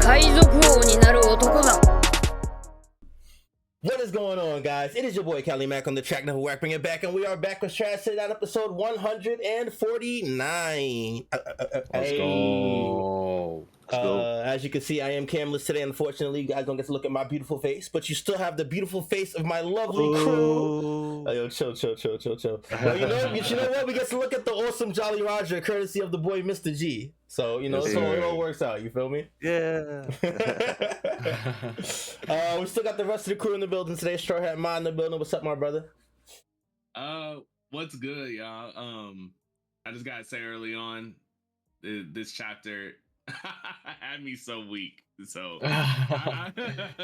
海賊王になる男だ。 What is going on, guys? It is your boy Cali Mac on the track, never whack, bring it back, and we are back with Trash Sit Down episode 149. Let's go. As you can see, I am camless today. Unfortunately, you guys don't get to look at my beautiful face, but you still have the beautiful face of my lovely crew. Oh, yo, chill. Well, you know what? We get to look at the awesome Jolly Roger, courtesy of the boy Mr. G. So, you know, so it all works out. You feel me? Yeah. We still got the rest of the crew in the building today. Straw Hat Ma in the building. What's up, my brother? What's good, y'all? I just gotta say early on, this chapter had me so weak. So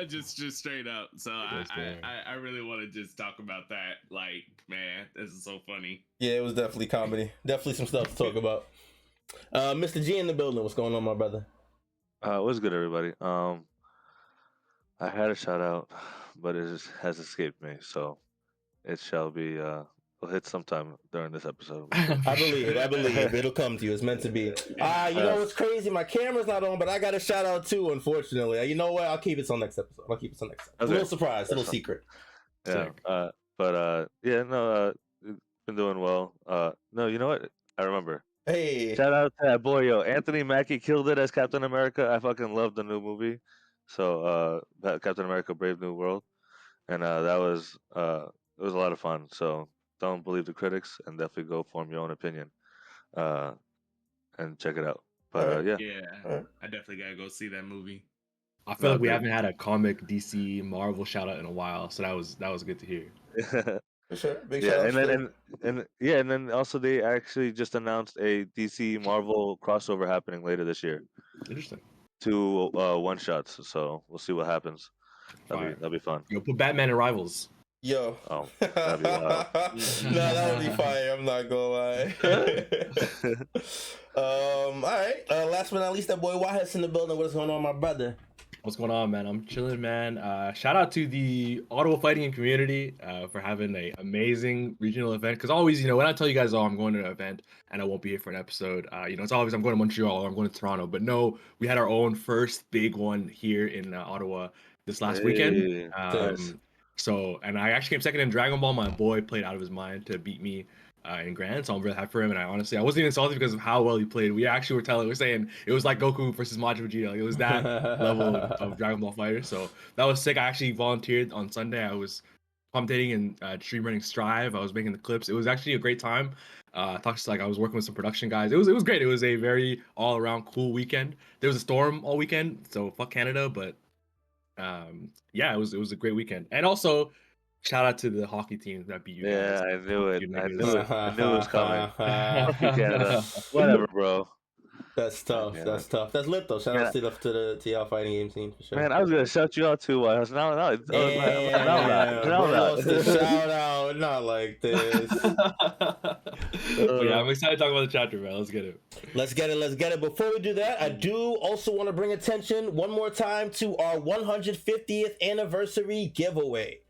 just straight up. So I really want to just talk about that. Like, man, this is so funny. Yeah, it was definitely comedy. Definitely some stuff to talk about. Mr. G in the building. What's going on, my brother? What's good, everybody? I had a shout out, but it has escaped me, so it shall be will hit sometime during this episode. I believe it'll come to you. It's meant to be. You know what's crazy? My camera's not on, but I got a shout out too. Unfortunately, you know what? I'll keep it till next episode. Okay. A little surprise, a little secret. Yeah. Been doing well. No, you know what? I remember. Hey, shout out to that boy, yo. Anthony Mackie killed it as Captain America. I fucking love the new movie. So Captain America: Brave New World, and it was a lot of fun. So don't believe the critics, and definitely go form your own opinion, and check it out. But I definitely gotta go see that movie. I feel like we haven't had a comic DC Marvel shout out in a while, so that was good to hear. For sure. Big and then also they actually just announced a DC Marvel crossover happening later this year. Interesting. 2 one shots, so we'll see what happens. That'll be fun. You'll put Batman and Rivals. Yo. Oh, that'd be wild. No, that would be fire. I'm not gonna lie. All right. Last but not least, that boy Wahas in the building. What's going on, my brother? What's going on, man? I'm chilling, man. Shout out to the Ottawa fighting community for having an amazing regional event. Because always, when I tell you guys, I'm going to an event and I won't be here for an episode, it's always I'm going to Montreal or I'm going to Toronto. But no, we had our own first big one here in Ottawa this last weekend. So, and I actually came second in Dragon Ball. My boy played out of his mind to beat me in Grand, so I'm really happy for him. And I wasn't even salty because of how well he played. We actually were saying it was like Goku versus Majin Vegeta. Like, it was that level of Dragon Ball fighter. So that was sick. I actually volunteered on Sunday. I was commentating and stream running Strive. I was making the clips. It was actually a great time. I was working with some production guys. It was great. It was a very all around cool weekend. There was a storm all weekend, so fuck Canada. But it was a great weekend. And also, shout out to the hockey team that beat you guys. Yeah, I knew it. I knew it was coming. Canada. Whatever, bro. That's tough. Yeah. That's tough. That's lit though. Shout out to y'all fighting game team for sure. Man, I was gonna shout you out too. Now, shout out, not like this. I'm excited to talk about the chapter, man. Let's get it. Let's get it. Before we do that, I do also want to bring attention one more time to our 150th anniversary giveaway.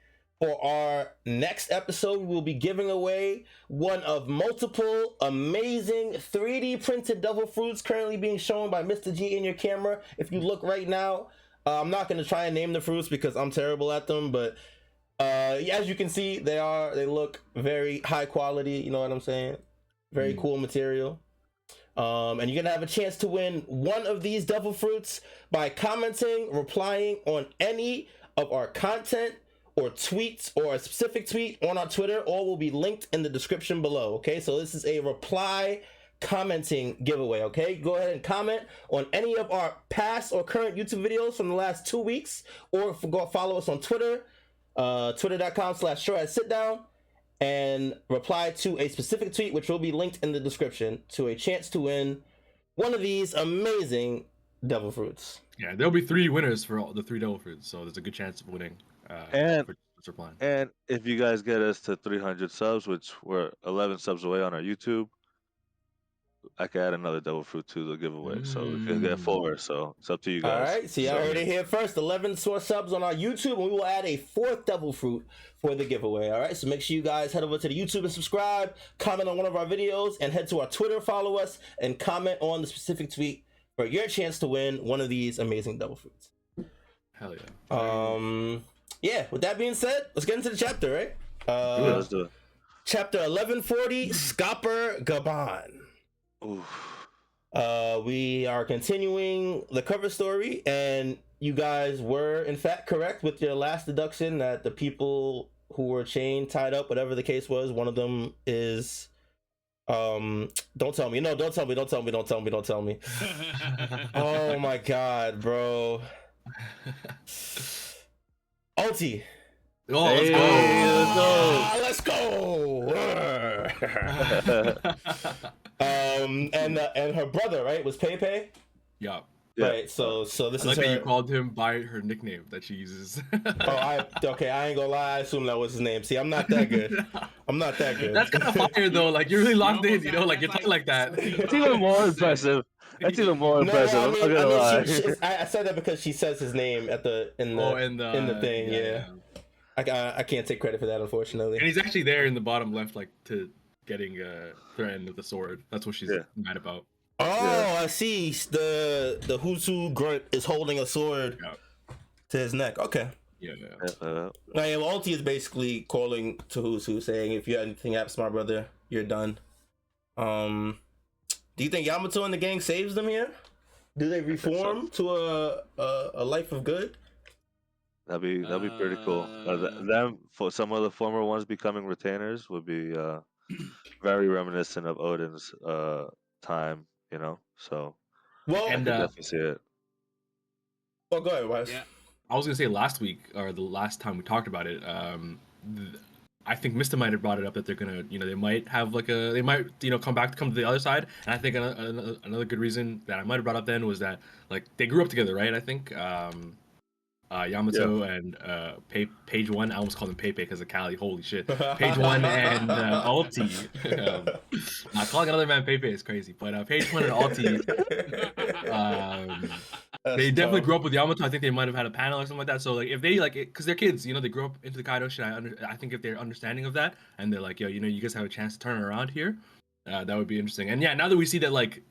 For our next episode, we will be giving away one of multiple amazing 3D printed devil fruits currently being shown by Mr. G in your camera. If you look right now, I'm not going to try and name the fruits because I'm terrible at them, but as you can see, they look very high quality, you know what I'm saying? Very cool material. And you're going to have a chance to win one of these devil fruits by commenting, replying on any of our content or tweets, or a specific tweet on our Twitter. All will be linked in the description below. Okay, so this is a reply commenting giveaway. Okay, go ahead and comment on any of our past or current YouTube videos from the last 2 weeks, or go follow us on Twitter, twitter.com/shortsitdown, and reply to a specific tweet, which will be linked in the description, to a chance to win one of these amazing devil fruits. Yeah, there'll be 3 winners for all the 3 devil fruits, so there's a good chance of winning. And if you guys get us to 300 subs, which we're 11 subs away on our YouTube, I can add another devil fruit to the giveaway. So we can get 4. So it's up to you guys. All right. So y'all heard it here first. 11 subs on our YouTube, and we will add a 4th devil fruit for the giveaway. All right. So make sure you guys head over to the YouTube and subscribe, comment on one of our videos, and head to our Twitter, follow us, and comment on the specific tweet for your chance to win one of these amazing devil fruits. Hell yeah. Yeah, with that being said, let's get into the chapter, right? Let's do it. Chapter 1140, Scopper Gaban. Oof. We are continuing the cover story, and you guys were in fact correct with your last deduction that the people who were chained, tied up, whatever the case was, one of them is don't tell me. No, don't tell me. Oh my god, bro. Ulti. Oh, let's go. And her brother, right, was Pepe. Yeah. Right. So this I is like her. that you called him by her nickname that she uses. I ain't gonna lie. I assume that was his name. See, I'm not that good. That's kind of fire though. Like you're really locked in, you know, like you're talking like that. It's even more impressive. That's even more impressive. No, I'm not gonna lie. I said that because she says his name in the thing. Yeah. I can't take credit for that, unfortunately. And he's actually there in the bottom left, like to getting threatened with the sword. That's what she's mad about. Oh, I see. The Husu grunt is holding a sword to his neck. Okay. Yeah. Well, Ulti is basically calling to Husu, saying, "If you anything happens to my brother, you're done." Do you think Yamato and the gang saves them here? Do they reform to a life of good? That'd be pretty cool. Them for some of the former ones becoming retainers would be very reminiscent of Odin's time, you know. So Well, I can definitely see it. Oh, go ahead, Wes. Yeah. I was gonna say last week or the last time we talked about it. I think Mista might have brought it up that they're gonna, you know, they might come to the other side. And I think another good reason that I might have brought up then was that like they grew up together, right? I think Yamato and Page One. I almost called him Pepe because of Cali. Holy shit, Page One and Ulti. Calling another man Pepe is crazy, but Page One and Ulti. They definitely grew up with Yamato. I think they might have had a panel or something like that. So like if they like, because they're kids, you know, they grew up into the Kaido shit. I think if they're understanding of that and they're like, yo, you know, you guys have a chance to turn it around here, that would be interesting. And yeah, now that we see that like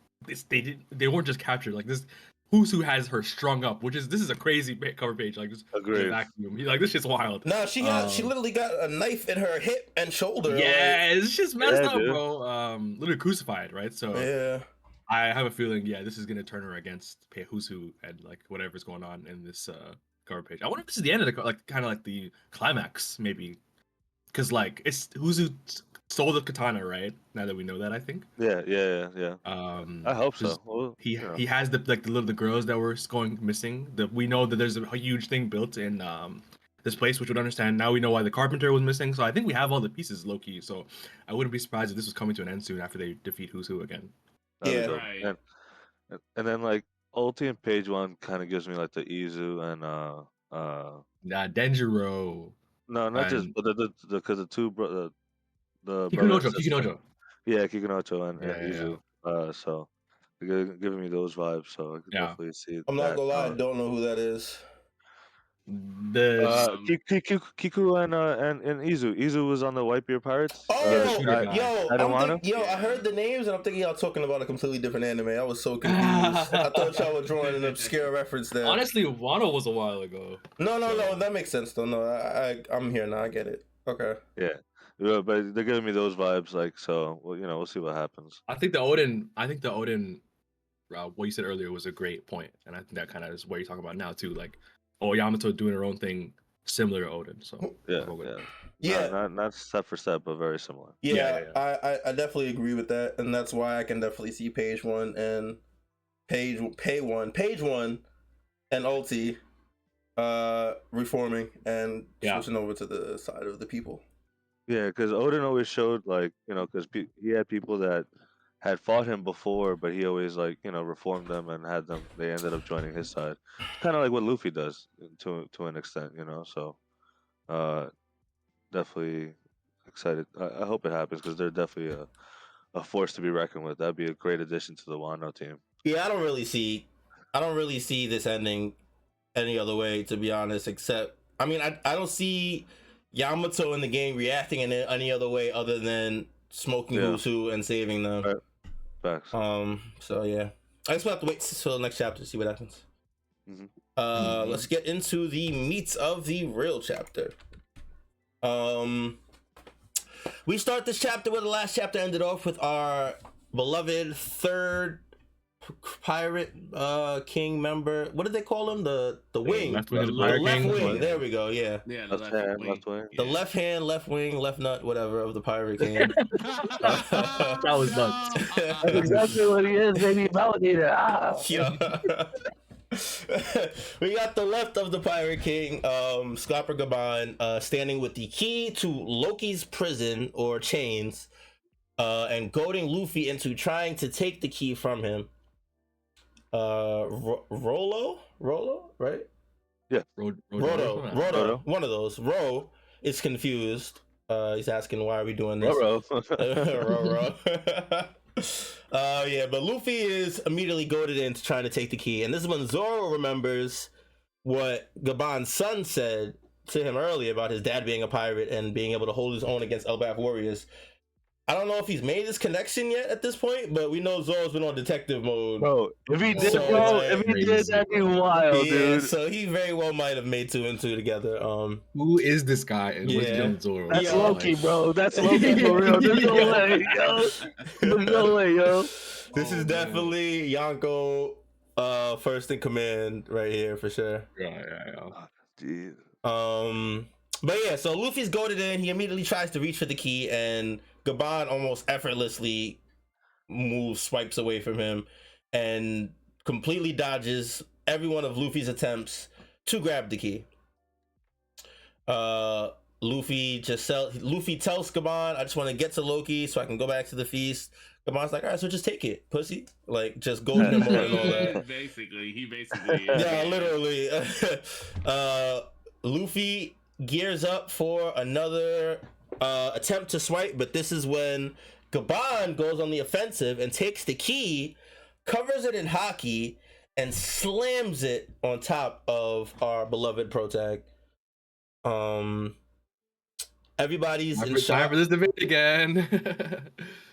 they weren't just captured. Like this, Husu has her strung up, this is a crazy cover page. Like this, vacuum. Like this shit's wild. No, she literally got a knife in her hip and shoulder. Yeah, like... it's just messed up, bro. Literally crucified, right? So yeah. I have a feeling, this is gonna turn her against Husu and like whatever's going on in this cover page. I wonder if this is the end of the like kind of like the climax, maybe, because like it's Husu stole the katana, right? Now that we know that, I think. Yeah. I hope so. Well, he has the girls that were going missing. We know that there's a huge thing built in this place, which would understand. Now we know why the carpenter was missing. So I think we have all the pieces low key. So I wouldn't be surprised if this was coming to an end soon after they defeat Husu again. Right. And then like Ulti and Page One kind of gives me like the Izu and Denjiro. No, not just but because the two the Kikunojo. Yeah, Kikunojo and Izu. So they're giving me those vibes. So I could definitely see. I'm not gonna lie, I don't know who that is. Kiku and Izu. Izu was on the Whitebeard Pirates. I heard the names and I'm thinking y'all talking about a completely different anime. I was so confused. I thought y'all were drawing an obscure reference there. Honestly, Wano was a while ago. No, that makes sense though. No, I'm here now. I get it. Okay. Yeah, but they're giving me those vibes. Like so, well, we'll see what happens. I think the Odin. What you said earlier was a great point, and I think that kind of is what you're talking about now too. Like, Yamato doing her own thing, similar to Odin. So yeah. Not step for step, but very similar. Yeah. I definitely agree with that, and that's why I can definitely see Page One and Ulti reforming and switching over to the side of the people. Yeah, because Odin always showed like because he had people that had fought him before, but he always like reformed them and had them. They ended up joining his side, kind of like what Luffy does to an extent, So, definitely excited. I hope it happens because they're definitely a force to be reckoned with. That'd be a great addition to the Wano team. Yeah, I don't really see this ending any other way, to be honest. Except, I mean, I don't see Yamato in the game reacting in any other way other than smoking Husu and saving them. Right. Facts. So yeah. I guess we'll have to wait till the next chapter to see what happens. Mhm. Let's get into the meats of the real chapter. We start this chapter where the last chapter ended off with our beloved third pirate king member. What did they call him? The wing. Left wing of the The Pirate left King. wing. There we go. Yeah. Yeah, the Left left hand, wing. left wing. The Yeah. left hand, left wing, left nut, whatever of the pirate king. That was nuts. That's exactly what he is, baby. Validator. Ah. Yeah. We got the left of the pirate king, Scopper Gaban, standing with the key to Loki's prison or chains, and goading Luffy into trying to take the key from him. Rolo, right? Rodo, one of those. Ro is confused. He's asking, why are we doing this? Roro. Yeah, but Luffy is immediately goaded into trying to take the key, and this is when Zoro remembers what Gaban's son said to him earlier about his dad being a pirate and being able to hold his own against Elbaf warriors. I don't know if he's made this connection yet at this point, but we know Zoro's been on detective mode. Bro, if he did, So, bro, like, if he did, that'd be wild, Yeah, dude. so he very well might have made 2 and 2 together. Who is this guy and what's he Yeah. doing with Zoro? That's Yeah. Loki, bro. That's Loki for real. There's no way, yo. There's no way, yo. This is definitely Yonko, first in command right here for sure. Yeah. Jeez. But yeah, so Luffy's goaded in. He immediately tries to reach for the key, and Gaban almost effortlessly swipes away from him, and completely dodges every one of Luffy's attempts to grab the key. Luffy tells Gaban, "I just want to get to Loki so I can go back to the feast." Gaban's like, "All right, so just take it, pussy." Like, just goading him on and all that. He basically. Yeah, literally. Luffy gears up for another attempt to swipe, but this is when Gaban goes on the offensive and takes the key, covers it in haki, and slams it on top of our beloved protag. Everybody's in Time shock. for this debate again.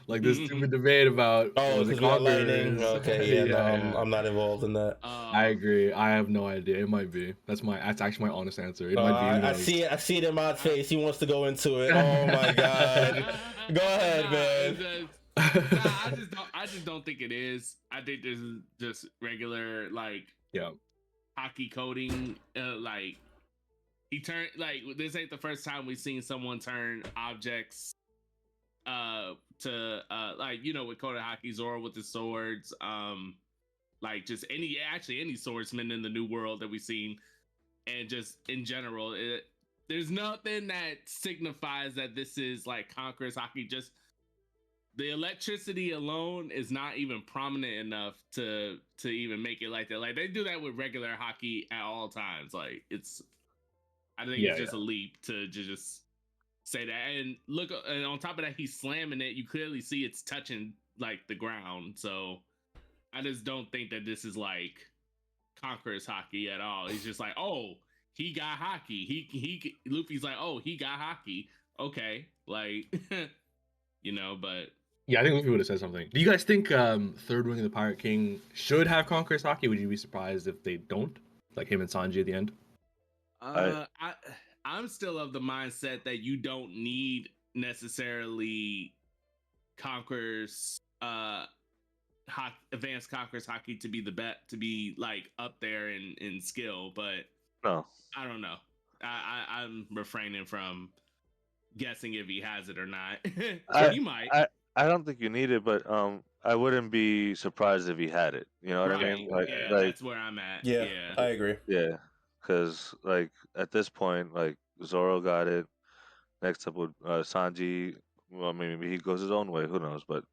Like this stupid debate about Because we got lightning. Okay, yeah. I'm not involved in that. I agree. I have no idea. It might be. That's actually my honest answer. It might be. I see it in my face. He wants to go into it. Oh my god. Go ahead, man. I just don't think it is. I think this is just regular hockey coding. Like he turned this ain't the first time we've seen someone turn objects to with Koda Hockey, Zoro with the swords, just any swordsman in the New World that we've seen, and just in general, there's nothing that signifies that this is like Conqueror's Hockey. Just the electricity alone is not even prominent enough to even make it like that. Like they do that with regular hockey at all times. Like I think it's just a leap to just say that. And look, and on top of that, he's slamming it. You clearly see it's touching like the ground. So I just don't think that this is like Conqueror's Hockey at all. He's just like, oh, he got hockey. He Luffy's like, oh, he got hockey. Okay, like but yeah, I think Luffy would have said something. Do you guys think Third Wing of the Pirate King should have Conqueror's Hockey? Would you be surprised if they don't? Like him and Sanji at the end? I'm still of the mindset that you don't need necessarily Conqueror's advanced Conqueror's Hockey to be the bet to be like up there in skill, but No, I don't know. I'm refraining from guessing if he has it or not. He might. I don't think you need it, but I wouldn't be surprised if he had it. You know what I mean? Like, that's where I'm at. Yeah, I agree. Yeah, because like at this point, like Zoro got it. Next up with Sanji. Well, maybe he goes his own way. Who knows? But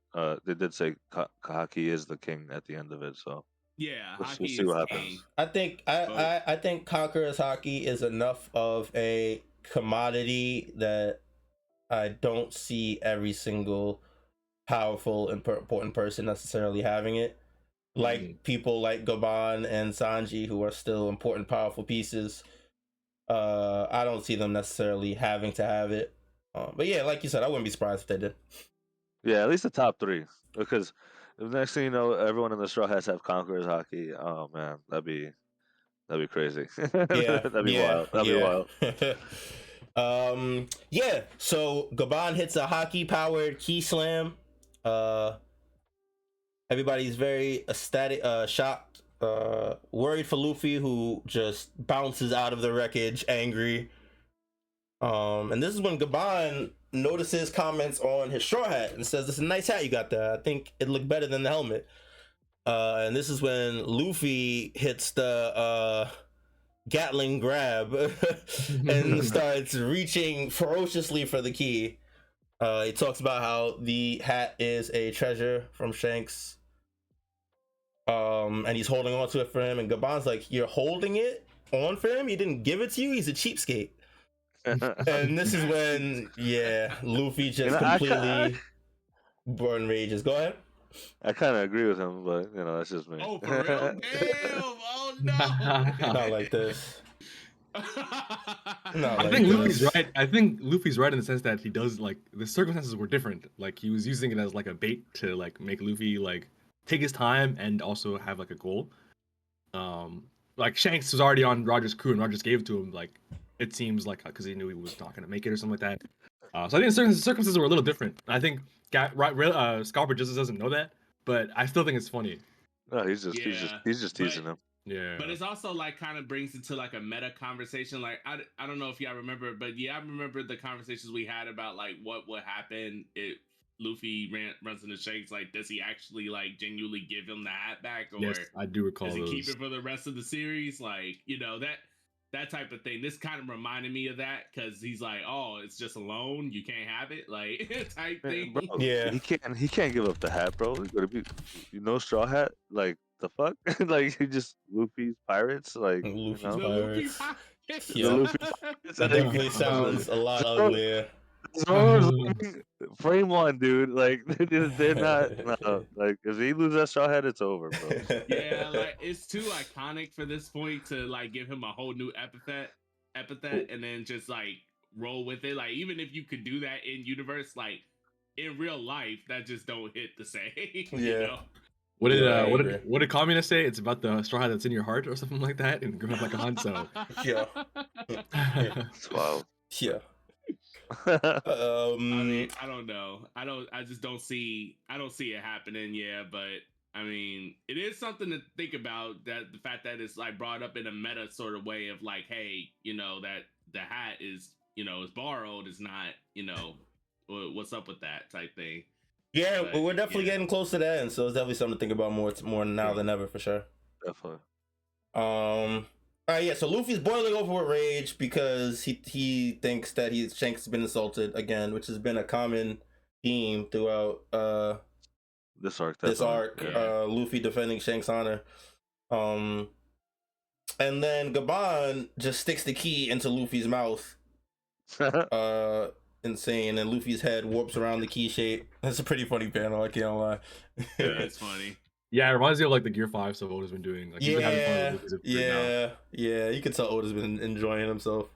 they did say Kahaki is the king at the end of it. So yeah, we'll see what happens. king. I think Conqueror's Hockey is enough of a commodity that I don't see every single powerful and important person necessarily having it. Like people like Gaban and Sanji, who are still important, powerful pieces. I don't see them necessarily having to have it. But yeah, like you said, I wouldn't be surprised if they did. Yeah, at least the top 3, because the next thing you know, everyone in the Straw Hats have Conqueror's Hockey. Oh man, that'd be crazy. Yeah, That'd be yeah, wild. That'd be yeah. wild. Yeah. So Gaban hits a hockey powered key slam. Everybody's very ecstatic, shocked, worried for Luffy, who just bounces out of the wreckage, angry. And this is when Gaban notices comments on his straw hat and says, "It's a nice hat you got there. I think it looked better than the helmet." And this is when Luffy hits the Gatling grab and starts reaching ferociously for the key. He talks about how the hat is a treasure from Shanks. And he's holding on to it for him, and Gaban's like, "You're holding it on for him? He didn't give it to you? He's a cheapskate." And this is when, yeah, Luffy just completely burn rages. Go ahead. I kind of agree with him, but that's just me. Oh, for real? Damn! Oh no! Not like this. Not I like think this. Luffy's right. I think Luffy's right in the sense that he does, like, the circumstances were different. Like, he was using it as like a bait to like make Luffy like take his time and also have like a goal. Like Shanks was already on Roger's crew and Rogers gave it to him. Like, it seems like because he knew he was not gonna make it or something like that. So I think the circumstances were a little different. I think Scopper just doesn't know that, but I still think it's funny. No, he's just teasing him. Yeah. But it's also like kind of brings it to like a meta conversation. Like I don't know if y'all remember, but yeah, I remember the conversations we had about like what would happen if Luffy runs into Shanks. Like, does he actually like genuinely give him the hat back, or Yes, I do recall does he those. keep it for the rest of the series? Like, that type of thing. This kind of reminded me of that because he's like, oh, it's just a loan, you can't have it, like type thing. Bro, Yeah. he can't give up the hat, bro. He's gonna be Straw Hat. Like the fuck, like he just Luffy's pirates, like Luffy's The Luffy Pirates. Yeah. The Luffy Pirates. That definitely sounds a lot uglier. Zoro's frame one, dude. Like they're not. No, like if he loses that Straw Hat, it's over, bro. Yeah, like it's too iconic for this point to like give him a whole new epithet, and then just like roll with it. Like, even if you could do that in universe, like in real life, that just don't hit the same. Yeah. What did Yeah, I what agree. did what did communist say? It's about the straw hat that's in your heart or something like that, and growing up like a hunt. So Yeah. It's wild. Yeah. I mean, I don't know. I just don't see. I don't see it happening. Yeah, but I mean, it is something to think about. That the fact that it's like brought up in a meta sort of way of like, hey, that the hat is is borrowed. Is not what's up with that type thing. Yeah, But, we're definitely yeah. getting close to the end, so it's definitely something to think about more now than ever, for sure. Definitely. All right, yeah. So Luffy's boiling over with rage because he thinks that Shanks has been insulted again, which has been a common theme throughout This arc. this definitely. arc. Yeah. Luffy defending Shanks' honor. And then Gaban just sticks the key into Luffy's mouth. Insane, and Luffy's head warps around the key shape. That's a pretty funny panel, I can't lie. It's funny. yeah, it reminds me of like the Gear 5 stuff Oda's been doing. Like, he's been having fun with Luffy's right now. Yeah. You can tell Oda's been enjoying himself.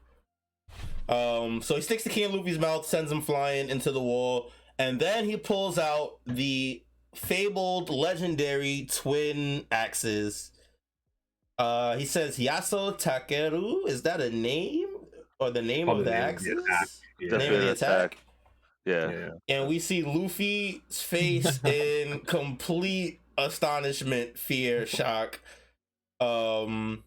So he sticks the key in Luffy's mouth, sends him flying into the wall, and then he pulls out the fabled legendary twin axes. He says Yaso Takeru. Is that a name? Or the name Probably of the the name of the axes? attack. The Yeah. name of the attack? Yeah. And we see Luffy's face in complete astonishment, fear, shock. And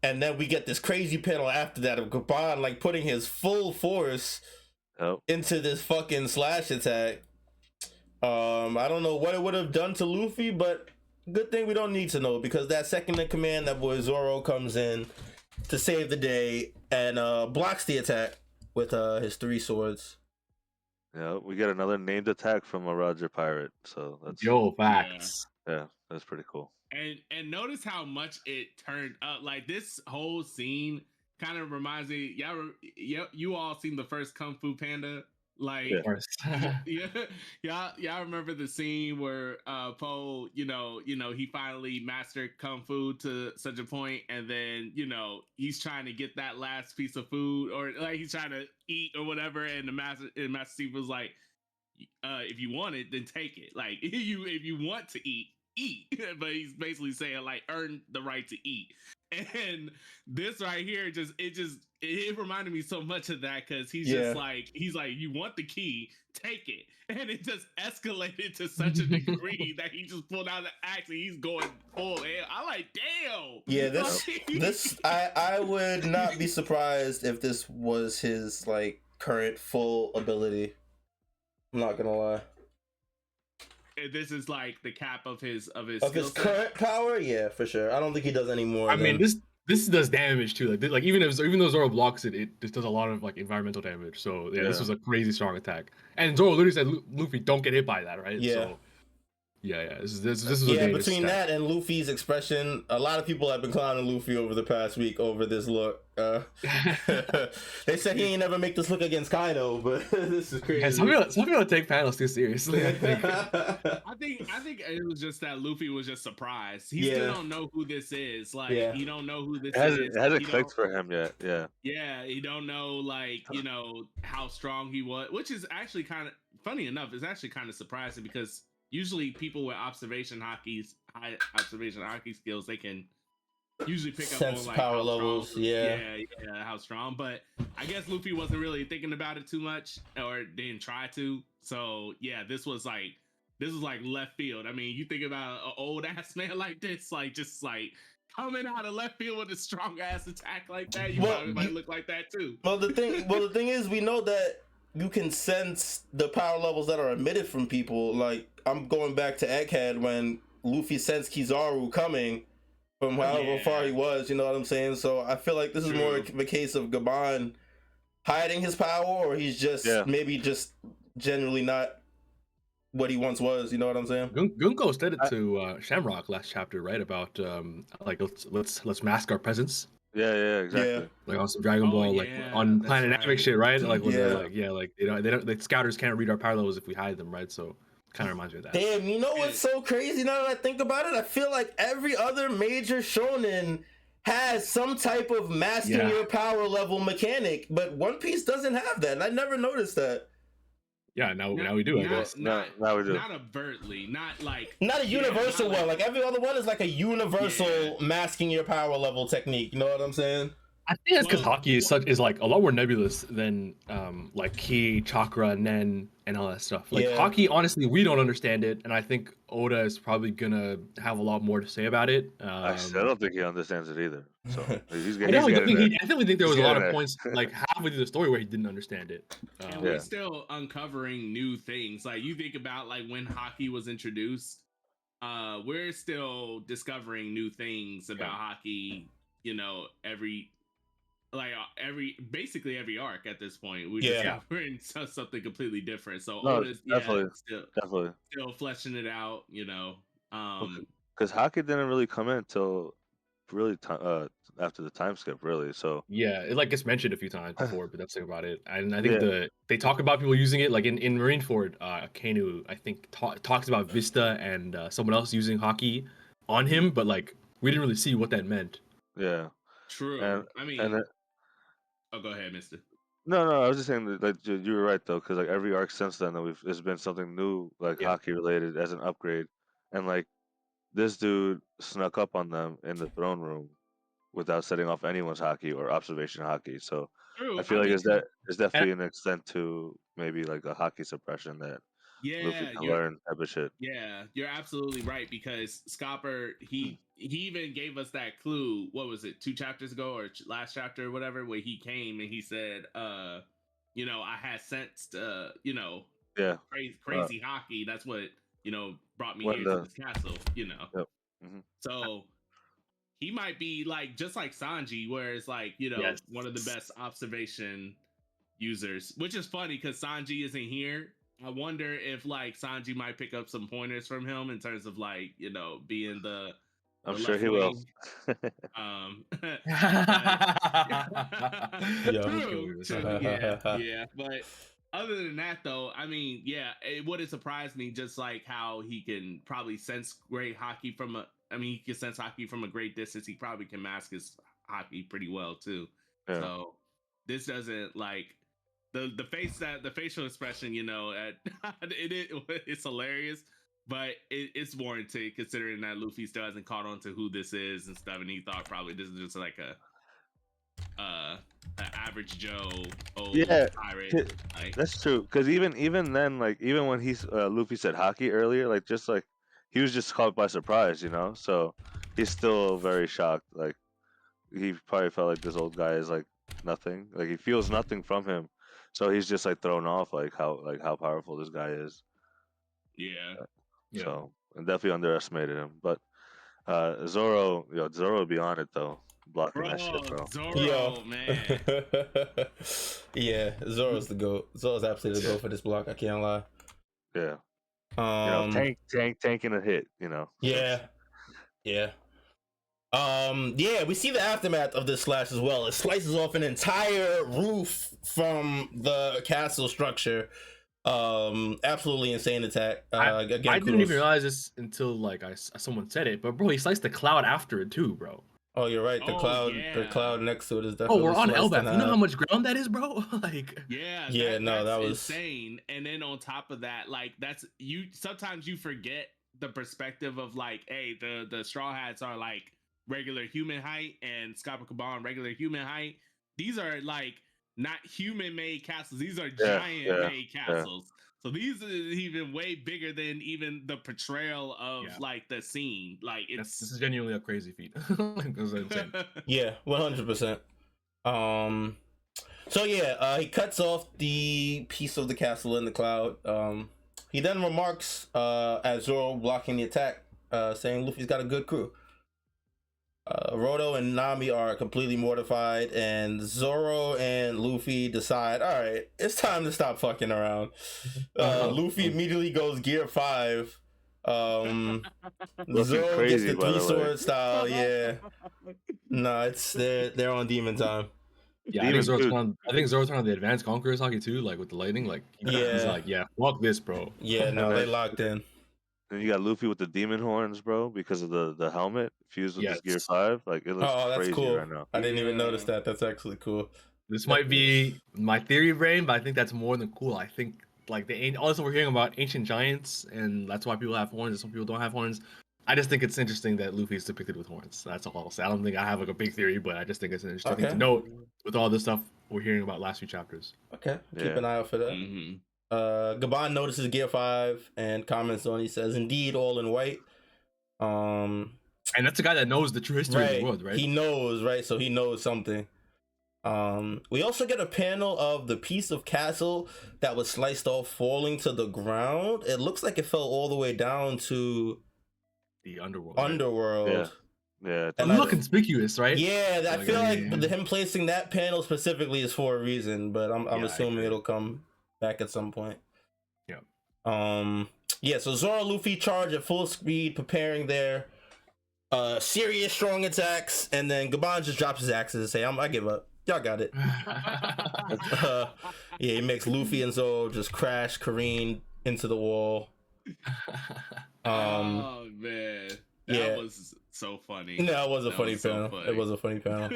then we get this crazy panel after that of Gaban like putting his full force Yep. into this fucking slash attack. I don't know what it would have done to Luffy, but good thing we don't need to know, because that second in command, that boy Zoro, comes in to save the day and blocks the attack with his 3 swords. Yeah, we get another named attack from a Roger pirate, so that's Yo, facts. that's pretty cool. And notice how much it turned up. Like, this whole scene kind of reminds me. You all seen the first Kung Fu Panda? Like, Of course. y'all remember the scene where Po, he finally mastered Kung Fu to such a point, and then he's trying to get that last piece of food, or like he's trying to eat or whatever, and Master Chief was like, if you want it, then take it. Like if you want to eat, eat. But he's basically saying like earn the right to eat. And this right here it reminded me so much of that because he's like you want the key, take it, and it just escalated to such a degree that he just pulled out the axe and he's going full hell. I'm like, damn. Yeah, this I would not be surprised if this was his like current full ability. I'm not gonna lie. This is like the cap of his current power. Yeah, for sure. I don't think he does any more. I mean, this does damage too. Like even though Zoro blocks it, it just does a lot of like environmental damage. So yeah, this was a crazy strong attack. And Zoro literally said, "Luffy, don't get hit by that," right? Yeah. So, yeah. This is yeah. Between that and Luffy's expression, a lot of people have been clowning Luffy over the past week over this look. They said he ain't never make this look against Kaido, but this is crazy. Yeah, some people take panels too seriously. I think it was just that Luffy was just surprised. He still don't know who this is. Like he don't know who this is. It hasn't clicked for him yet. Yeah. Yeah, he don't know like how strong he was, which is actually kind of funny enough. It's actually kind of surprising because usually people with high observation hockey skills, they can usually pick up on like power levels. Yeah, how strong. But I guess Luffy wasn't really thinking about it too much, or didn't try to. So yeah, this was like left field. I mean, you think about an old ass man like this, like just like coming out of left field with a strong ass attack like that, you probably might look like that too. Well, the thing is, we know that you can sense the power levels that are emitted from people. Like I'm going back to Egghead when Luffy sensed Kizaru coming from however far he was, you know what I'm saying? So I feel like this is more of a case of Gaban hiding his power, or he's just maybe just generally not what he once was, you know what I'm saying? Gunko said it to Shamrock last chapter, right? About like let's mask our presence. Yeah, exactly. Yeah. Like on some Dragon Ball, like on Planet Namek shit, right? Like when they're like, they don't, like scouters can't read our power levels if we hide them, right? So kind of reminds me of that. Damn, you know what's so crazy now that I think about it? I feel like every other major shonen has some type of masking your power level mechanic, but One Piece doesn't have that, and I never noticed that. Yeah, now we do, I guess. Now we do. Not overtly, not a universal one. Like every other one is like a universal masking your power level technique. You know what I'm saying? I think that's because hockey is like a lot more nebulous than like ki, chakra, nen, and all that stuff. Like hockey, honestly, we don't understand it, and I think Oda is probably gonna have a lot more to say about it. I don't think he understands it either. So I definitely think there was a lot of points like halfway through the story where he didn't understand it. And we're still uncovering new things. Like you think about like when hockey was introduced, we're still discovering new things about hockey. You know, basically every arc at this point, we're discovering something completely different. So Oda's still fleshing it out, you know. Because hockey didn't really come in until really after the time skip, really. So yeah, it like gets mentioned a few times before, but that's the thing about it. And I think they talk about people using it, like in Marineford, Kanu I think talks about Vista and someone else using hockey on him, but like we didn't really see what that meant. Yeah, true. Go ahead, Mister. No, I was just saying that like, you were right though, because like every arc since then, there's been something new, like hockey related as an upgrade, and like this dude snuck up on them in the throne room without setting off anyone's hockey or observation hockey. So I feel like it's definitely an extent to maybe like a hockey suppression that Luffy can learn type of shit. Yeah, you're absolutely right, because Scopper he even gave us that clue. What was it, 2 chapters ago or last chapter or whatever, where he came and he said, you know, I had sensed, you know, crazy hockey. That's what, you know, brought me here to this castle, you know. Yep. Mm-hmm. So he might be like just like Sanji, where it's like, you know, one of the best observation users, which is funny because Sanji isn't here. I wonder if like Sanji might pick up some pointers from him in terms of like, you know, being the I'm sure he will. Yeah. But other than that, though, I mean, it wouldn't surprise me just like how he can probably sense great hockey from he can sense hockey from a great distance. He probably can mask his hockey pretty well too. Yeah. So this doesn't like the facial expression, it's hilarious, but it's warranted considering that Luffy still hasn't caught on to who this is and stuff, and he thought probably this is just like an average Joe old pirate. Like, that's true. Because even then, like even when Luffy said hockey earlier, like just like he was just caught by surprise, So he's still very shocked. Like he probably felt like this old guy is like nothing. Like he feels nothing from him, so he's just like thrown off like how powerful this guy is. yeah. So I definitely underestimated him. But Zoro would be on it though, blocking that shit, bro. Zoro, man. Yeah, Zoro's the GOAT. Zoro's absolutely the GOAT for this block. I can't lie. Yeah. Tanking a hit. Yeah. Yeah. Yeah, we see the aftermath of this slash as well. It slices off an entire roof from the castle structure. Absolutely insane attack. Again, I didn't even realize this until like someone said it, but bro, he sliced the cloud after it too, bro. Oh, you're right. The cloud next to it is definitely. Oh, we're on Elbaf. You know how much ground that is, bro? Like, that was insane. And then on top of that, like sometimes you forget the perspective of like, hey, the Straw Hats are like regular human height and Scopper Gaban regular human height. These are like not human made castles. These are giant made castles. So these are even way bigger than even the portrayal of like the scene. Like this is genuinely a crazy feat. This is insane. Yeah, 100%. So he cuts off the piece of the castle in the cloud. He then remarks at Zoro blocking the attack, saying Luffy's got a good crew. Rodo and Nami are completely mortified, and Zoro and Luffy decide, all right, it's time to stop fucking around. Luffy immediately goes Gear 5. Zoro gets the 3-sword style. Yeah, no, they're on demon time. Yeah, I think Zoro's on the advanced Conqueror's hockey too, like with the lightning. Like, he's like, fuck this, bro. Yeah, no, they locked in. And you got Luffy with the demon horns, bro, because of the helmet fused with his Gear 5. Like it looks crazy cool. right now. I didn't even notice that. That's actually cool. This might be my theory brain, but I think that's more than cool. I think like also we're hearing about ancient giants, and that's why people have horns and some people don't have horns. I just think it's interesting that Luffy is depicted with horns. That's all I'll say. I don't think I have like a big theory, but I just think it's an interesting thing to note with all this stuff we're hearing about last few chapters. Okay, keep an eye out for that. Mm-hmm. Gaban notices Gear 5 and comments on. He says, "Indeed, all in white." And that's the guy that knows the true history of the world, right? He knows, right? So he knows something. We also get a panel of the piece of castle that was sliced off falling to the ground. It looks like it fell all the way down to the underworld. Underworld. Yeah. And look conspicuous, right? Yeah, I feel like him placing that panel specifically is for a reason, but I'm assuming it'll come back at some point. So Zoro and Luffy charge at full speed, preparing their serious strong attacks, and then Gaban just drops his axes and say, I give up. Y'all got it. He makes Luffy and Zoro just crash, careen into the wall. Oh man. That was so funny. No, it was a funny panel. It was a funny panel.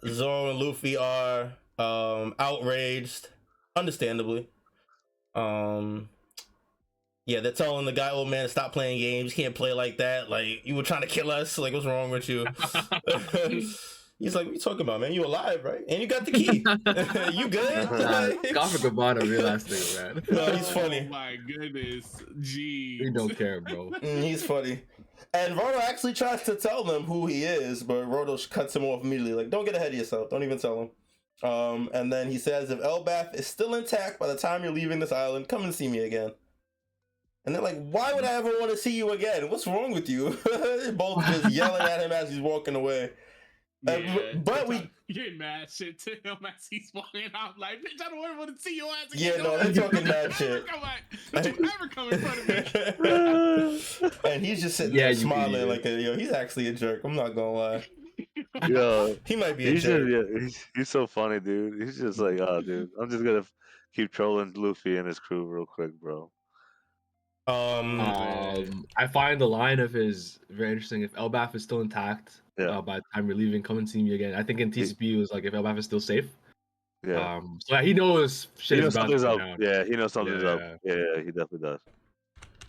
Zoro and Luffy are outraged, understandably. They're telling the guy, old man, stop playing games. You can't play like that. Like, you were trying to kill us. Like, what's wrong with you? He's like, what are you talking about, man? You alive, right? And you got the key. You good? Scopper Gaban a real ass nigga, man. No, he's funny. Oh my goodness. Gee. We don't care, bro. He's funny. And Rodo actually tries to tell them who he is, but Rodo cuts him off immediately. Like, don't get ahead of yourself. Don't even tell him. And then he says, if Elbaf is still intact by the time you're leaving this island, come and see me again. And they're like, why would I ever want to see you again? What's wrong with you? They're both just yelling at him as he's walking away. But we getting mad shit to him as he's walking out. Like, bitch, I don't ever want to see your ass again. Yeah, no, they're talking mad shit. Don't you ever come in front of me. And he's just sitting there smiling like, he's actually a jerk. I'm not gonna lie. Yo, he might be a jerk. He's so funny, dude. He's just like, oh, dude, I'm just gonna keep trolling Luffy and his crew real quick, bro. I find the line of his very interesting. If Elbaf is still intact, by the time you're leaving, come and see me again. I think in TCP it was like, if Elbaf is still safe. Yeah. So he knows shit He is knows about to something's go up. down. Yeah, he knows something's up. Yeah. Yeah, he definitely does.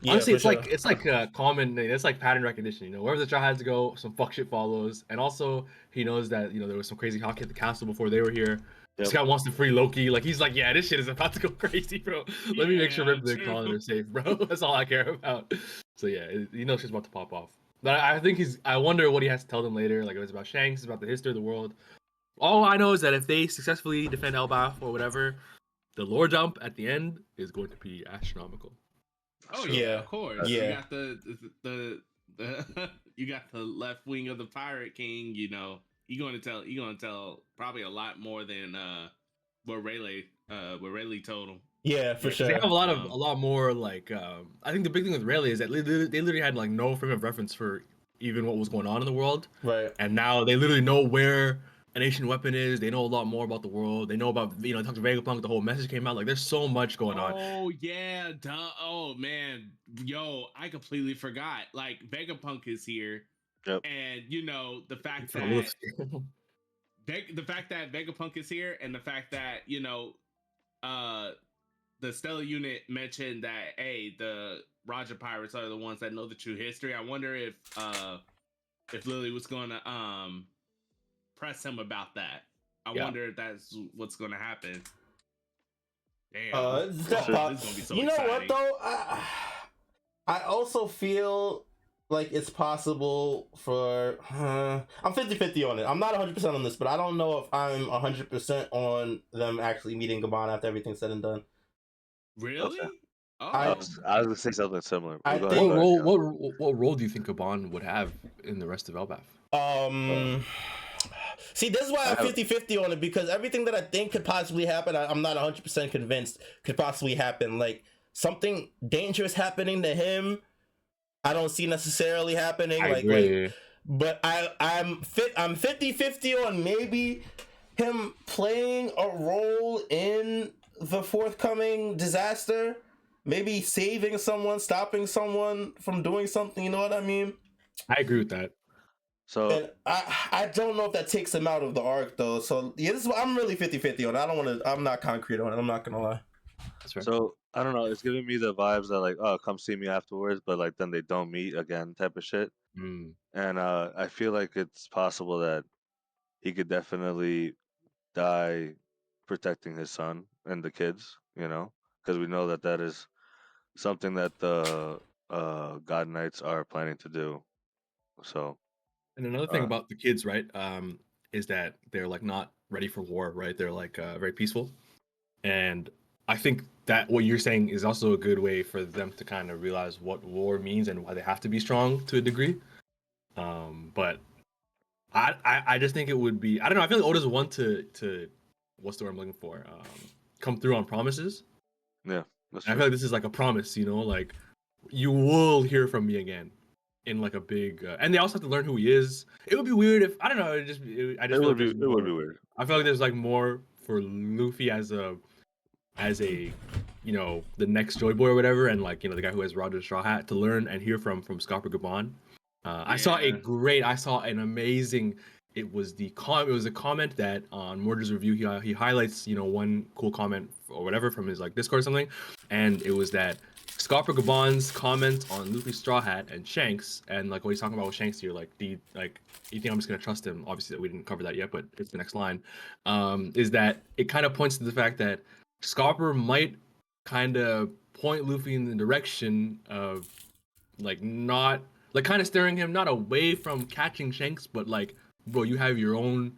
Yeah, Honestly, for it's sure. like a common thing. It's like pattern recognition. Wherever the Straw Hats go, some fuck shit follows. And also, he knows that there was some crazy hockey at the castle before they were here. This guy wants to free Loki. Like he's like, yeah, this shit is about to go crazy, bro. Let me make sure Rip and Colin are safe, bro. That's all I care about. So yeah, he knows shit's about to pop off. But I think I wonder what he has to tell them later. Like if it's about Shanks, it's about the history of the world. All I know is that if they successfully defend Elbaf or whatever, the lore jump at the end is going to be astronomical. Oh Yeah. yeah, of course. Yeah. You got the you got the left wing of the Pirate King. You're gonna tell probably a lot more than what Rayleigh told him. Yeah, for sure. They have a lot more like I think the big thing with Rayleigh is that they literally had like no frame of reference for even what was going on in the world. Right. And now they literally know where an ancient weapon is. They know a lot more about the world. They know about they talked to Vegapunk. The whole message came out. Like there's so much going on. Oh yeah, duh. Oh man, yo, I completely forgot. Like Vegapunk is here, and the fact that the fact that Vegapunk is here, and the fact that the Stellar Unit mentioned that hey, the Roger Pirates are the ones that know the true history. I wonder if Lily was gonna press him about that. I wonder if that's what's gonna happen. Damn. This is gonna be so you know exciting. what though? I also feel like it's possible for I'm 50-50 on it. I'm not 100% on this, but I don't know if I'm 100% on them actually meeting Gaban after everything's said and done. Really? Okay. Oh. I was gonna say something similar. I Go think- ahead, What role do you think Gaban would have in the rest of Elbaf? See, this is why I'm 50-50 on it, because everything that I think could possibly happen, I'm not 100% convinced could possibly happen. Like something dangerous happening to him, I don't see necessarily happening. I like, agree. But I'm 50-50 on maybe him playing a role in the forthcoming disaster, maybe saving someone, stopping someone from doing something. You know what I mean? I agree with that. So And I don't know if that takes him out of the arc though. So yeah, this is I'm really 50-50 on it. I don't want to. I'm not concrete on it. I'm not gonna lie. That's right. So I don't know. It's giving me the vibes that like, oh, come see me afterwards, but like then they don't meet again, type of shit. And I feel like it's possible that he could definitely die protecting his son and the kids. Because we know that is something that the God Knights are planning to do. So. And another thing about the kids, right, is that they're like not ready for war, right? They're like very peaceful, and I think that what you're saying is also a good way for them to kind of realize what war means and why they have to be strong to a degree. But I just think it would be, I don't know. I feel like Oda's one to what's the word I'm looking for? Come through on promises. Yeah, that's I feel like this is like a promise, like you will hear from me again. In like a big, and they also have to learn who he is. It would be weird if I don't know. I just feel like it would be weird. I feel like there's like more for Luffy as a, the next Joy Boy or whatever, and like the guy who has Roger Straw Hat to learn and hear from Scopper Gaban. I saw an amazing. It was a comment that on Murder's review he highlights one cool comment or whatever from his like Discord or something, and it was that Scopper Gaban's comment on Luffy's Straw Hat and Shanks, and like what he's talking about with Shanks here, like you think I'm just gonna trust him? Obviously, we didn't cover that yet, but it's the next line. Is that it kind of points to the fact that Scopper might kind of point Luffy in the direction of like not like kind of steering him not away from catching Shanks, but like, bro, you have your own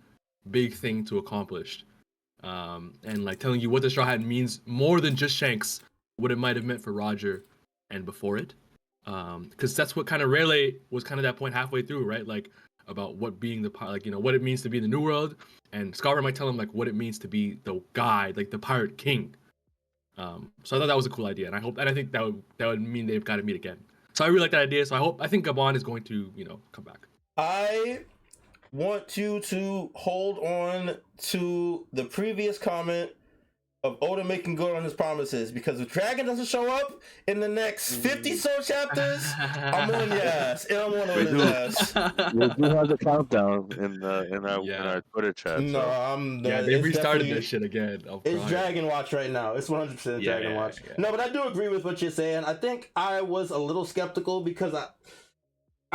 big thing to accomplish, and like telling you what the Straw Hat means more than just Shanks. What it might have meant for Roger and before it, because that's what kind of Rayleigh was kind of that point halfway through, right? Like about what being the what it means to be in the New World, and Scopper might tell him like what it means to be the guy, like the Pirate King. So I thought that was a cool idea, and I think that would mean they've got to meet again. So I really like that idea. So I think Gaban is going to come back. I want you to hold on to the previous comment of Oda making good on his promises, because if Dragon doesn't show up in the next 50 so chapters, I'm on your ass. And I'm on his ass. We do have the countdown in our Twitter chat. No, So. Yeah, they it's restarted definitely- this shit again. It's Dragon Watch right now. It's 100% Dragon Watch. Yeah. No, but I do agree with what you're saying. I think I was a little skeptical because I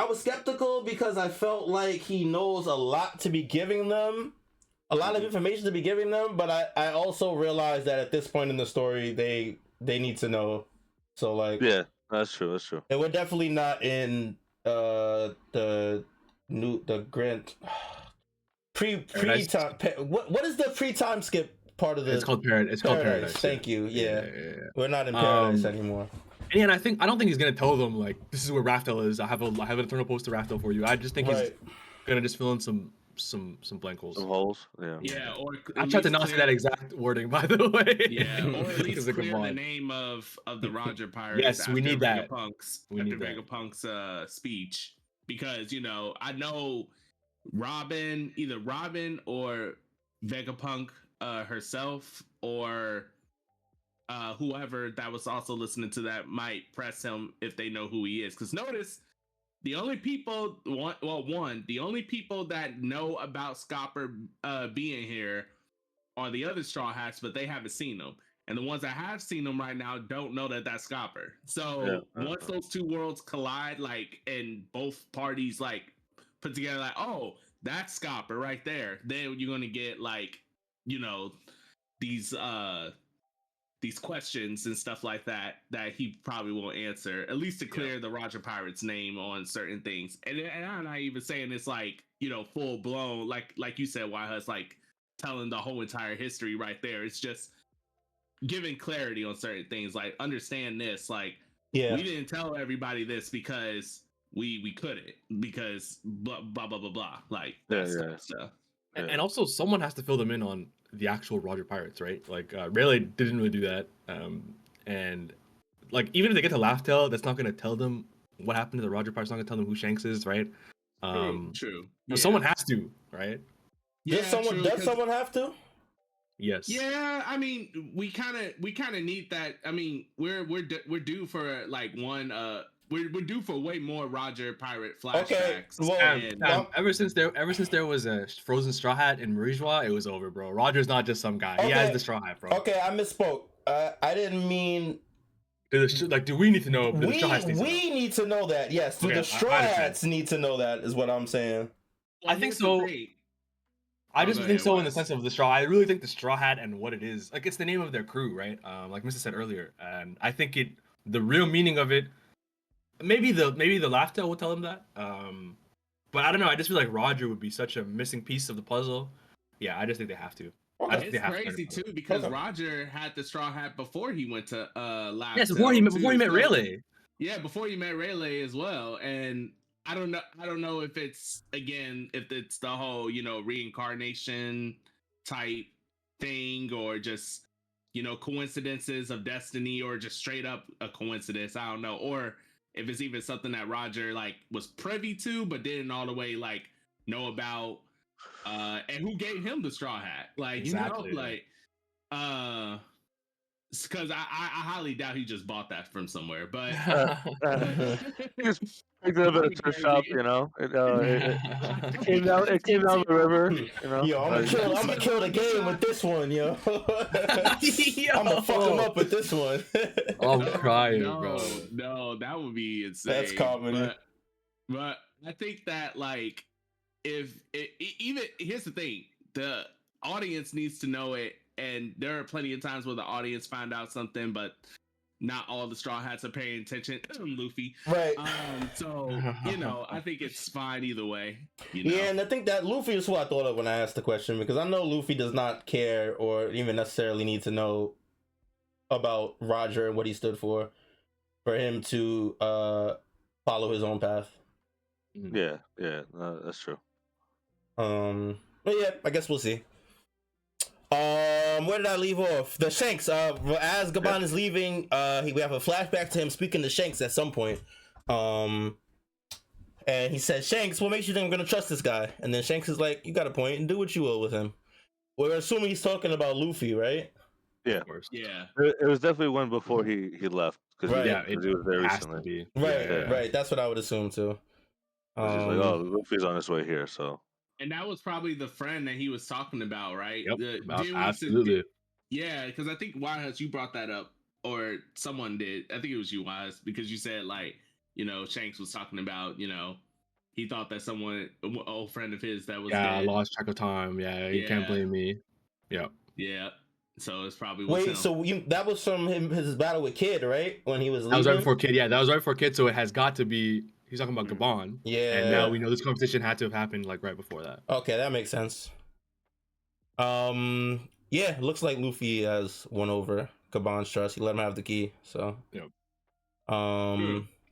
was skeptical because I felt like he knows a lot to be giving them, a lot of information to be giving them, but I also realized that at this point in the story, they need to know. So like, Yeah, that's true. That's true. and we're definitely not in the Grant pre time. What is the pre time skip part of the? It's called Paradise. Thank you. Yeah. Yeah. We're not in Paradise anymore. And I don't think he's gonna tell them like this is where Raftel is. I have an eternal post to Raftel for you. I just think he's gonna just fill in some blank holes. Some holes. Yeah. Yeah, or I tried to not say that exact wording, by the way. Yeah, or at least Because clear the name of the Roger Pirates. Yes, we need that. We need Vegapunk's speech, because I know either Robin or Vegapunk herself, or whoever that was also listening to that might press him if they know who he is. Because notice, the only people the only people that know about Scopper being here are the other Straw Hats, but they haven't seen them. And the ones that have seen them right now don't know that that's Scopper. So once those two worlds collide, like, and both parties like put together, like, oh, that's Scopper right there, then you're gonna get like, these questions and stuff like that he probably won't answer, at least to clear the Roger Pirate's name on certain things. And I'm not even saying it's like, full blown, like you said, Huss, like telling the whole entire history right there. It's just giving clarity on certain things, like, understand this, like, we didn't tell everybody this because we couldn't, because blah blah blah blah blah, like that stuff. And also someone has to fill them in on the actual Roger Pirates, right? Like Rayleigh didn't really do that, and like even if they get to Laughtail, that's not going to tell them what happened to the Roger Pirates. Not going to tell them who Shanks is, right? True. But someone has to, right? Does someone have to? Yes. Yeah, I mean, we kind of need that. I mean, we're due for like one. We're due for way more Roger Pirate flashbacks. Okay, well, ever since there was a frozen Straw Hat in Marijua, it was over, bro. Roger's not just some guy. He has the Straw Hat, bro. Okay, I misspoke. I didn't mean. Do we need to know? We need to know that. Yes, the Straw Hats need to know that, is what I'm saying. Well, I think so. I just think so in the sense of the Straw. I really think the Straw Hat and what it is, like, it's the name of their crew, right? Like Mr. said earlier, and I think the real meaning of it. Maybe the Laughtail will tell him that. But I don't know. I just feel like Roger would be such a missing piece of the puzzle. Yeah, I just think they have to. It's crazy too, because Roger had the Straw Hat before he went to Laughtail. Yes, before he met Rayleigh. Yeah, before he met Rayleigh as well. And I don't know if it's the whole, reincarnation type thing, or just, coincidences of destiny, or just straight up a coincidence. I don't know. Or if it's even something that Roger like was privy to but didn't all the way like know about, and who gave him the Straw Hat, like, exactly. Because I highly doubt he just bought that from somewhere, but He just picked it up at a thrift shop, It came down the river, Yo, I'm gonna kill the game with this one, yo. I'm gonna fuck him up with this one. I'm crying, bro. No, that would be insane. That's comedy. But I think that, like, if even here's the thing, the audience needs to know it, and there are plenty of times where the audience find out something, but not all the Straw Hats are paying attention. Luffy, right? So I think it's fine either way. Yeah, and I think that Luffy is who I thought of when I asked the question, because I know Luffy does not care or even necessarily need to know about Roger and what he stood for him to follow his own path. Yeah, that's true. But yeah, I guess we'll see. Where did I leave off? The Shanks. As Gaban is leaving, we have a flashback to him speaking to Shanks at some point. And he says, "Shanks, what makes you think I'm gonna trust this guy?" And then Shanks is like, "You got a point, and do what you will with him." We're assuming he's talking about Luffy, right? Yeah. Of course. Yeah. It was definitely one before he left because Right. Yeah, he was there has to recently. be. Right, Yeah. right. That's what I would assume too. He's like, oh, Luffy's on his way here, so. And that was probably the friend that he was talking about, right? Yep. Didn't we Absolutely. yeah, because I think Wise, you brought that up, or someone did. I think it was you, Wise, because you said like, Shanks was talking about, he thought that someone, an old friend of his that was Yeah, I dead. lost track of time. Yeah, you can't blame me. Yeah. Yeah. So it's probably Wait, him. so that was from his battle with Kid, right? When he was leaving? That was right before Kid. Yeah, that was right before Kid. So it has got to be. He's talking about Gaban. Yeah. And now we know this conversation had to have happened like right before that. Okay, that makes sense. Yeah, looks like Luffy has won over Gaban's trust. He let him have the key. So. Yep.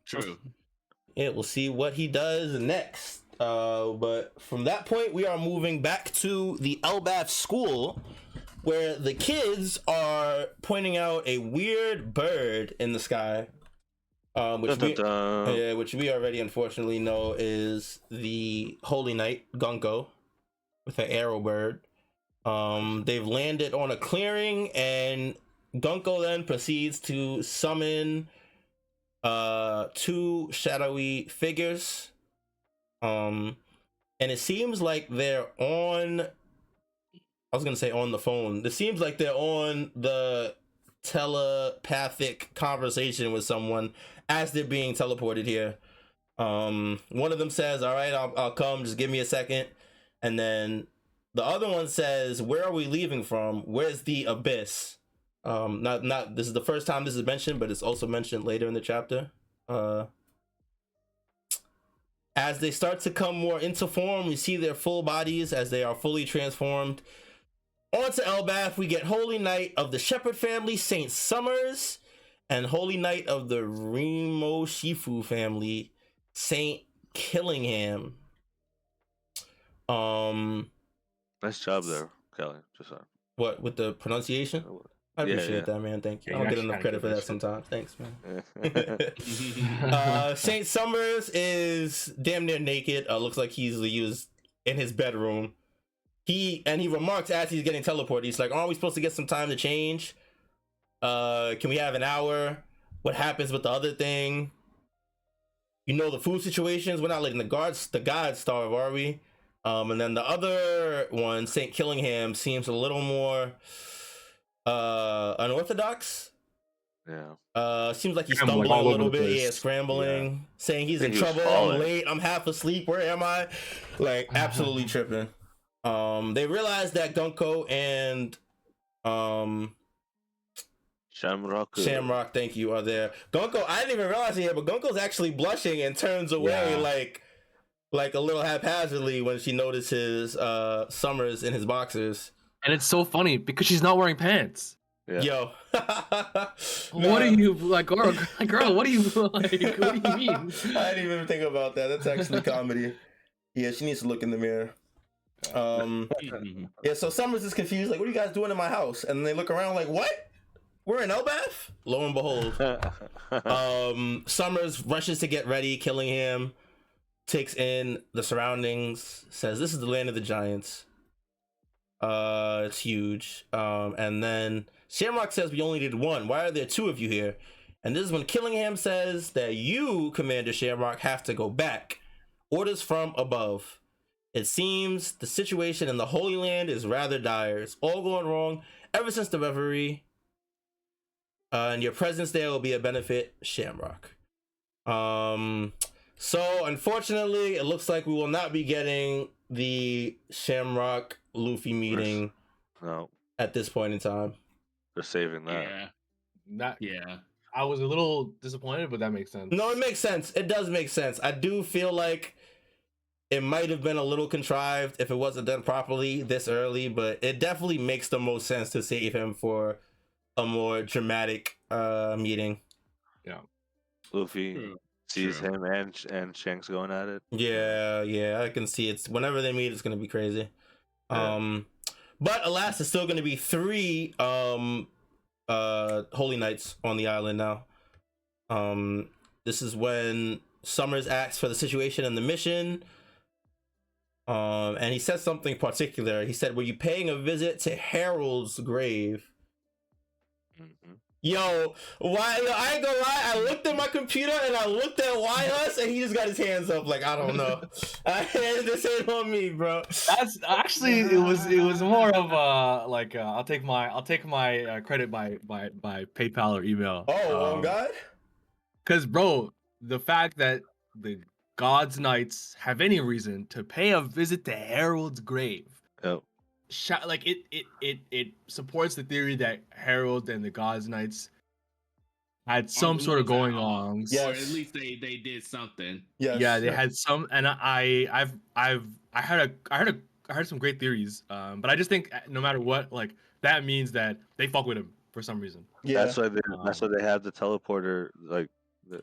True. Yeah, we'll see what he does next. But from that point, we are moving back to the Elbaf school, where the kids are pointing out a weird bird in the sky, which we already unfortunately know is the Holy Knight Gunko with an arrow bird. They've landed on a clearing, and Gunko then proceeds to summon two shadowy figures. And it seems like they're on, I was gonna say on the phone. It seems like they're on the telepathic conversation with someone as they're being teleported here. One of them says, all right, I'll come, just give me a second. And then the other one says, where are we leaving from? Where's the abyss? Not this is the first time this is mentioned, but it's also mentioned later in the chapter. As they start to come more into form, we see their full bodies as they are fully transformed. Onto Elbaf, we get Holy Knight of the Shepherd family, Saint Summers, and Holy Knight of the Remo Shifu family, Saint Killingham. Nice job there, Kelly. Just what with the pronunciation? I appreciate that, man. Thank you. I don't get enough credit for that sometimes. Thanks, man. Saint Summers is damn near naked. Looks like he's used in his bedroom. He remarks as he's getting teleported. He's like, "Aren't we supposed to get some time to change? Can we have an hour? What happens with the other thing? The food situations. We're not letting the gods starve, are we?" And then the other one, Saint Killingham, seems a little more unorthodox. Yeah. Seems like he's stumbling a little bit. Yeah, scrambling, saying he's in trouble. I'm late. I'm half asleep. Where am I? Like, absolutely tripping. They realize that Gunko and Shamrock, thank you, are there. Gunko, I didn't even realize it here, but Gunko's actually blushing and turns away like a little haphazardly when she notices Summers in his boxers. And it's so funny because she's not wearing pants. Yeah. Yo. What are you like, girl? What do you like? What do you mean? I didn't even think about that. That's actually comedy. Yeah, she needs to look in the mirror. Yeah, so Summers is confused, like, what are you guys doing in my house? And they look around like, what? We're in Elbaf? Lo and behold. Summers rushes to get ready, killing him, takes in the surroundings, says, this is the land of the giants. It's huge. And then Shamrock says, we only did one. Why are there two of you here? And this is when Killingham says that you, Commander Shamrock, have to go back. Orders from above. It seems the situation in the Holy Land is rather dire. It's all going wrong ever since the reverie. And your presence there will be a benefit, Shamrock. So unfortunately, it looks like we will not be getting the Shamrock Luffy meeting at this point in time. They're saving that. Yeah. I was a little disappointed, but that makes sense. No, it makes sense. It does make sense. I do feel like it might have been a little contrived if it wasn't done properly this early, but it definitely makes the most sense to save him for a more dramatic meeting. Yeah. Luffy sees him and Shanks going at it. Yeah, I can see it's whenever they meet, it's gonna be crazy. Yeah. But alas, it's still gonna be 3 Holy Knights on the island now. This is when Summers asks for the situation and the mission. And he said something particular. He said, were you paying a visit to Harald's grave? Mhm. Yo, why? Yo, I ain't gonna lie. I looked at my computer and I looked at Us, and he just got his hands up like I don't know. This ain't on me, bro. That's actually it was more of like I'll take my credit by PayPal or email. Oh God. Because bro, the fact that the God's Knights have any reason to pay a visit to Harold's grave, Yep. like it supports the theory that Harold and the God's Knights had some sort of going on. Yes. Or at least they did something. Yes. Yeah, they had some, and I heard some great theories. But I just think no matter what, like that means that they fuck with him for some reason. Yeah. That's why they have the teleporter like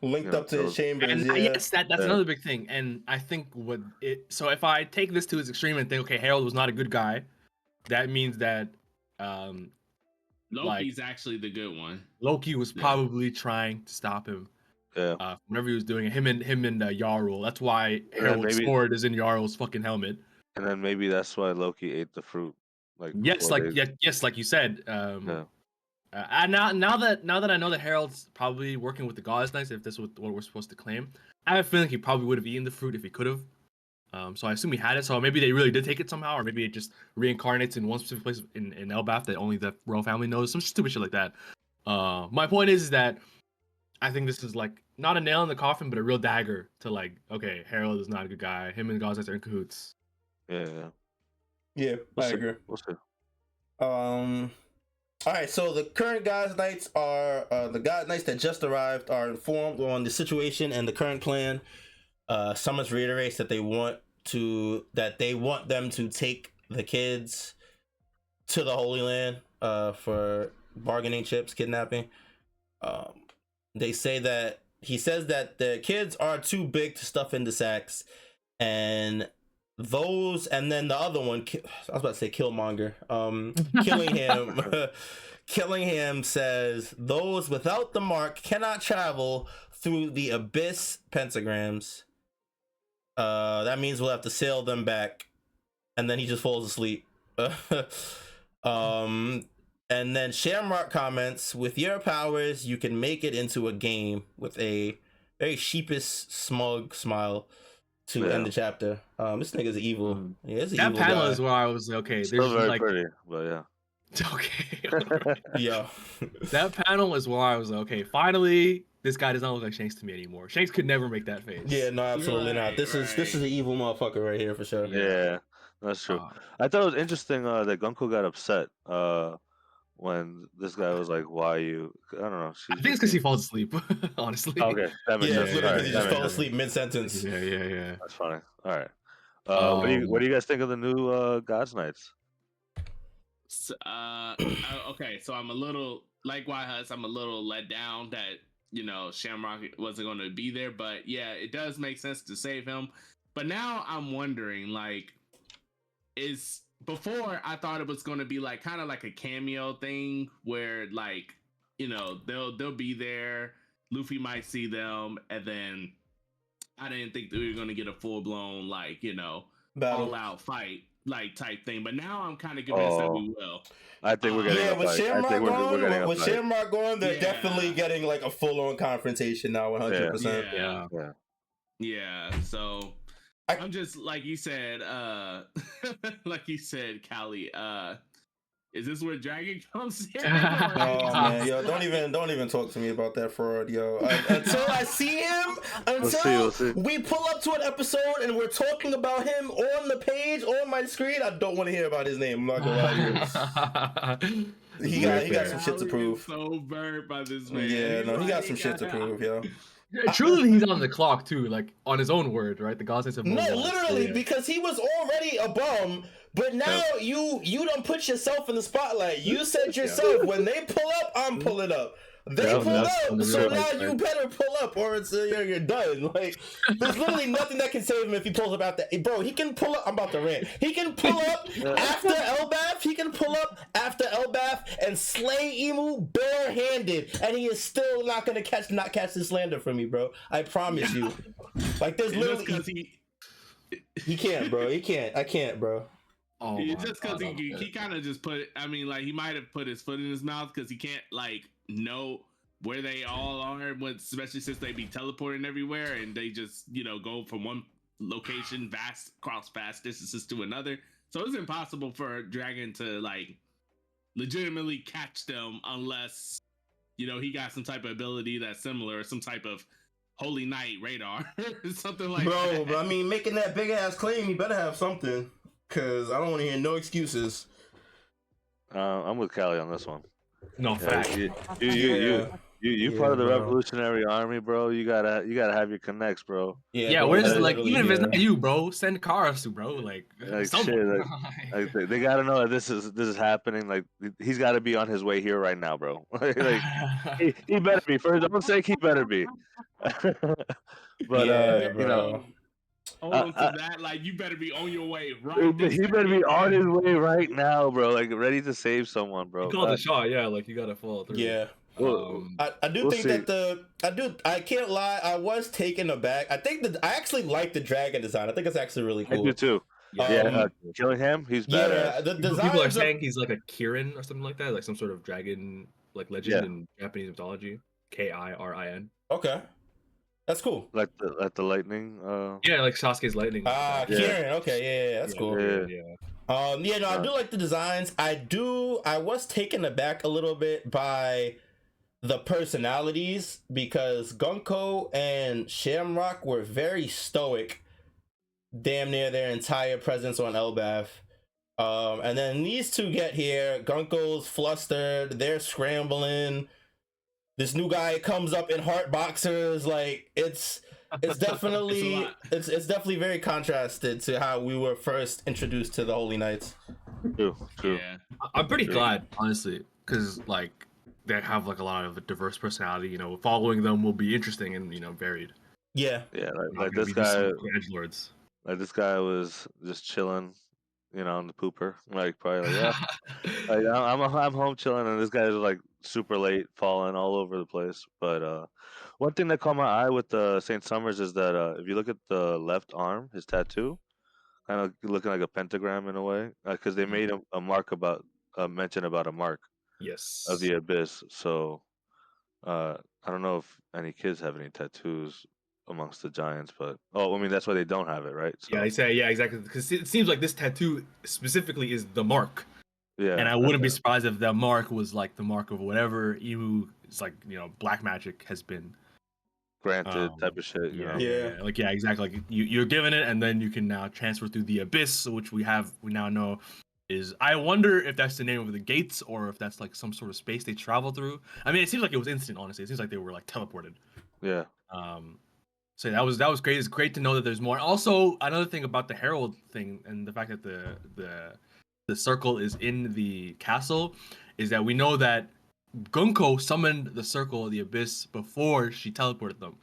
Linked up to his chambers. And Yeah. yes, that's another big thing. And I think so if I take this to its extreme and think, okay, Harold was not a good guy, that means that Loki's actually the good one. Loki was probably trying to stop him. Yeah. Whenever he was doing it, him and Jarl. That's why Harold's sword is in Jarl's fucking helmet. And then maybe that's why Loki ate the fruit. Like yes, like you said. And now that I know that Harold's probably working with the God's Knights, if this is what we're supposed to claim, I have a feeling he probably would have eaten the fruit if he could have. So I assume he had it. So maybe they really did take it somehow, or maybe it just reincarnates in one specific place in Elbaf that only the royal family knows. Some stupid shit like that. My point is that I think this is like not a nail in the coffin, but a real dagger to like, okay, Harold is not a good guy. Him and God's Knights are in cahoots. Yeah, I agree. We'll see. All right, so the current God's Knights are the God Knights that just arrived are informed on the situation and the current plan. Summers reiterates that they want them to take the kids to the Holy Land for bargaining chips, kidnapping. He says that the kids are too big to stuff into sacks, and then the other one, I was about to say Killmonger, Killingham says those without the mark cannot travel through the abyss pentagrams. That means we'll have to sail them back, and then he just falls asleep. And then Shamrock comments, with your powers you can make it into a game, with a very sheepish, smug smile to end the chapter. This nigga's evil. Yeah, it's an that evil panel guy. is where I was okay. Still There's very pretty, but yeah. Okay. Yeah. That panel is where I was okay. Finally, this guy does not look like Shanks to me anymore. Shanks could never make that face. Yeah, no, absolutely not. This is an evil motherfucker right here for sure. Yeah, that's true. I thought it was interesting that Gunko got upset when this guy was like, "Why you?" I don't know. I think it's because he falls asleep. Honestly. Okay, that makes sense. Literally, Right, he just fell asleep mid sentence. Yeah. That's funny. All right. What do you guys think of the new God's Knights? Okay, so I'm a little like Huss. I'm a little let down that Shamrock wasn't going to be there, but yeah, it does make sense to save him. But now I'm wondering, like, before I thought it was going to be like kind of like a cameo thing where like they'll be there, Luffy might see them, and then I didn't think that we were going to get a full blown like all out fight like type thing. But now I'm kind of convinced that we will. I think we're getting a fight. With Shamrock going, they're definitely getting like a full on confrontation now, 100%. Yeah. So I'm just like you said, Callie. Is this where Dragon comes in? Oh man, yo, don't even talk to me about that fraud, yo. Until I see him, we'll see. We pull up to an episode and we're talking about him on the page on my screen, I don't want to hear about his name. I'm not gonna lie to you. He got some shit to prove. So burnt by this man. Yeah, no, he got some shit to prove, yo. Truly, he's on the clock too, like on his own word, right? The God's Knights have literally, because he was already a bum, but now you don't put yourself in the spotlight. You said yourself, when they pull up, I'm pulling up. They pull up, so now you better pull up, or it's you're done. Like, there's literally nothing that can save him if he pulls up after. Bro, he can pull up. I'm about to rant. He can pull up after Elbaf. He can pull up after Elbaf and slay Emu barehanded, and he is still not gonna catch this slander from me, bro. I promise you. Like, there's literally he can't, bro. He can't. I can't, bro. Oh It's my just because God, he kind of just put. I mean, like he might have put his foot in his mouth because he can't like know where they all are, especially since they be teleporting everywhere and they just go from one location across vast distances to another. So it's impossible for a dragon to like legitimately catch them unless he got some type of ability that's similar, or some type of holy knight radar, something like Bro, that. but I mean, making that big ass claim, you better have something. Cause I don't want to hear no excuses. I'm with Callie on this one. no Yeah, fact. you part of the bro. Revolutionary Army, bro. You gotta have your connects, bro. Yeah, Yeah, bro, where's that's like literally even if it's here. not you, bro, send cars to bro, like Like something. shit, like they gotta know that this is happening. Like he's got to be on his way here right now, bro. like he better be. For his own sake, he better be. But Yeah, you know, bro. Hold on to that. Like you better be on your way he right this better be second. on his way right now, bro. Like ready to save someone, You bro. called the shot, yeah, like you gotta follow through. Yeah. We'll, I do we'll think see. that I can't lie, I was taken aback. I think that I actually like the dragon design. I think it's actually really I do cool. too. Yeah. Yeah, Killingham, he's Yeah, badass. the People are designs of saying he's like a Kirin or something like that, like some sort of dragon like legend Yeah, in Japanese mythology. Kirin. okay. That's cool. like the lightning. Yeah, like Sasuke's lightning. Yeah, Kieran, okay, yeah, that's yeah, cool. Kirin, yeah. yeah. Yeah, no, I do like the designs. I was taken aback a little bit by the personalities because Gunko and Shamrock were very stoic, damn near their entire presence on Elbaf. And then these two get here. Gunko's flustered. They're scrambling. This new guy comes up in heart boxers. Like it's It's a definitely lot. it's definitely very contrasted to how we were first introduced to the Holy Knights. True. Yeah. I'm pretty True. glad, honestly, because like they have like a lot of a diverse personality. Following them will be interesting and varied. Yeah, Yeah, Not like gonna this be just guy, some edgelords. like this guy was just chilling, on the pooper. Like probably like, like I'm home chilling, and this guy's like super late, falling all over the place. But one thing that caught my eye with Saint Summers is that if you look at the left arm, his tattoo, kind of looking like a pentagram in a way, because they made a mark about mention about a mark of Yes. the abyss. So I don't know if any kids have any tattoos amongst the giants, but I mean that's why they don't have it, right? Yeah, So they say yeah, exactly. Because it seems like this tattoo specifically is the mark, yeah, and I wouldn't be surprised if that mark was like the mark of whatever Emu is like. Black magic has been. granted type of shit. Yeah. Like yeah, exactly. Like you're given it, and then you can now transfer through the abyss, which we now know is. I wonder if that's the name of the gates, or if that's like some sort of space they travel through. I mean, it seems like it was instant. Honestly, it seems like they were like teleported. Yeah. So that was great. It's great to know that there's more. Also, another thing about the Herald thing and the fact that the circle is in the castle is that we know that Gunko summoned the circle of the abyss before she teleported them.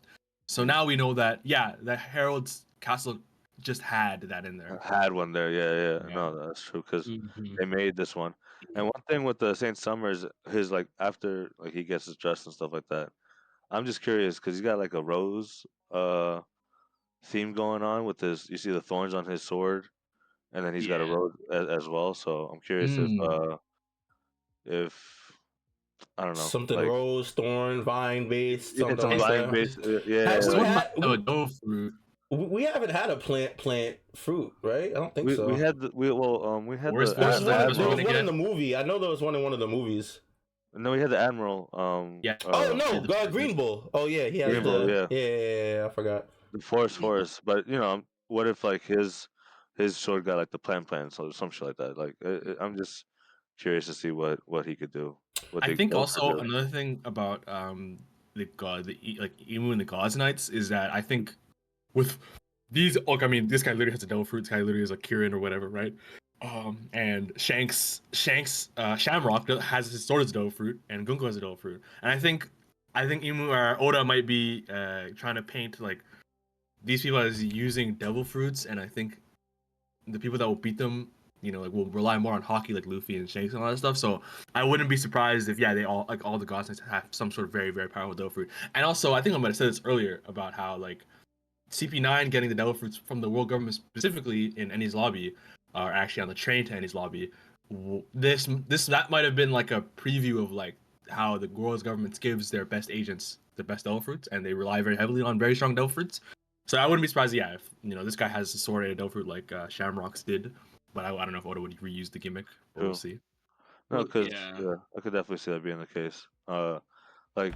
So now we know that the Herald's castle just had that in there. Had one there, yeah. Yeah. No, that's true because Mhm. they made this one. And one thing with the Saint Summers, his like after like he gets his dress and stuff like that. I'm just curious because he's got like a rose theme going on with his. You see the thorns on his sword, and then he's got a Yeah. rose as well. So I'm curious Mm. if I don't know, Something like rose, thorn, vine based, it's something some like vine that. based, yeah, Have we Sword like might had have a dove fruit. we haven't had a plant fruit, right? I don't think we so. had we had Forest There was is the that one. the first There one was they admiral. one in get? the movie. I know there was one in one of the movies. No, we had the admiral. Yeah. Oh Yeah, no, the first Green Bull. Oh yeah, he has Rainbow, the yeah. yeah. I forgot. The forest, but what if like his sword got like the plan, so some shit like that. Like I'm just curious to see what he could do, what I the think elf could also do. another thing about like Emu and the Gods Knights is that I think with these I mean this guy literally has a devil fruit, this guy literally is a Kirin or whatever, right? And Shanks Shamrock has his sword as a devil fruit and Gunko has a devil fruit. And I think Emu or Oda might be trying to paint like these people as using devil fruits, and I think the people that will beat them, like will rely more on hockey, like Luffy and Shanks and all that stuff. So I wouldn't be surprised if they all like all the gods have some sort of very very powerful devil fruit. And also I think I might have said this earlier about how like CP9 getting the devil fruits from the world government specifically in Eni's lobby are actually on the train to Annie's lobby. That might have been like a preview of like how the world's government gives their best agents the best devil fruits, and they rely very heavily on very strong devil fruits. So I wouldn't be surprised, yeah, if this guy has a sword and a devil fruit like Shamrock's did. But I don't know if Oda would reuse the gimmick. But we'll see. No, because Yeah. I could definitely see that being the case. Like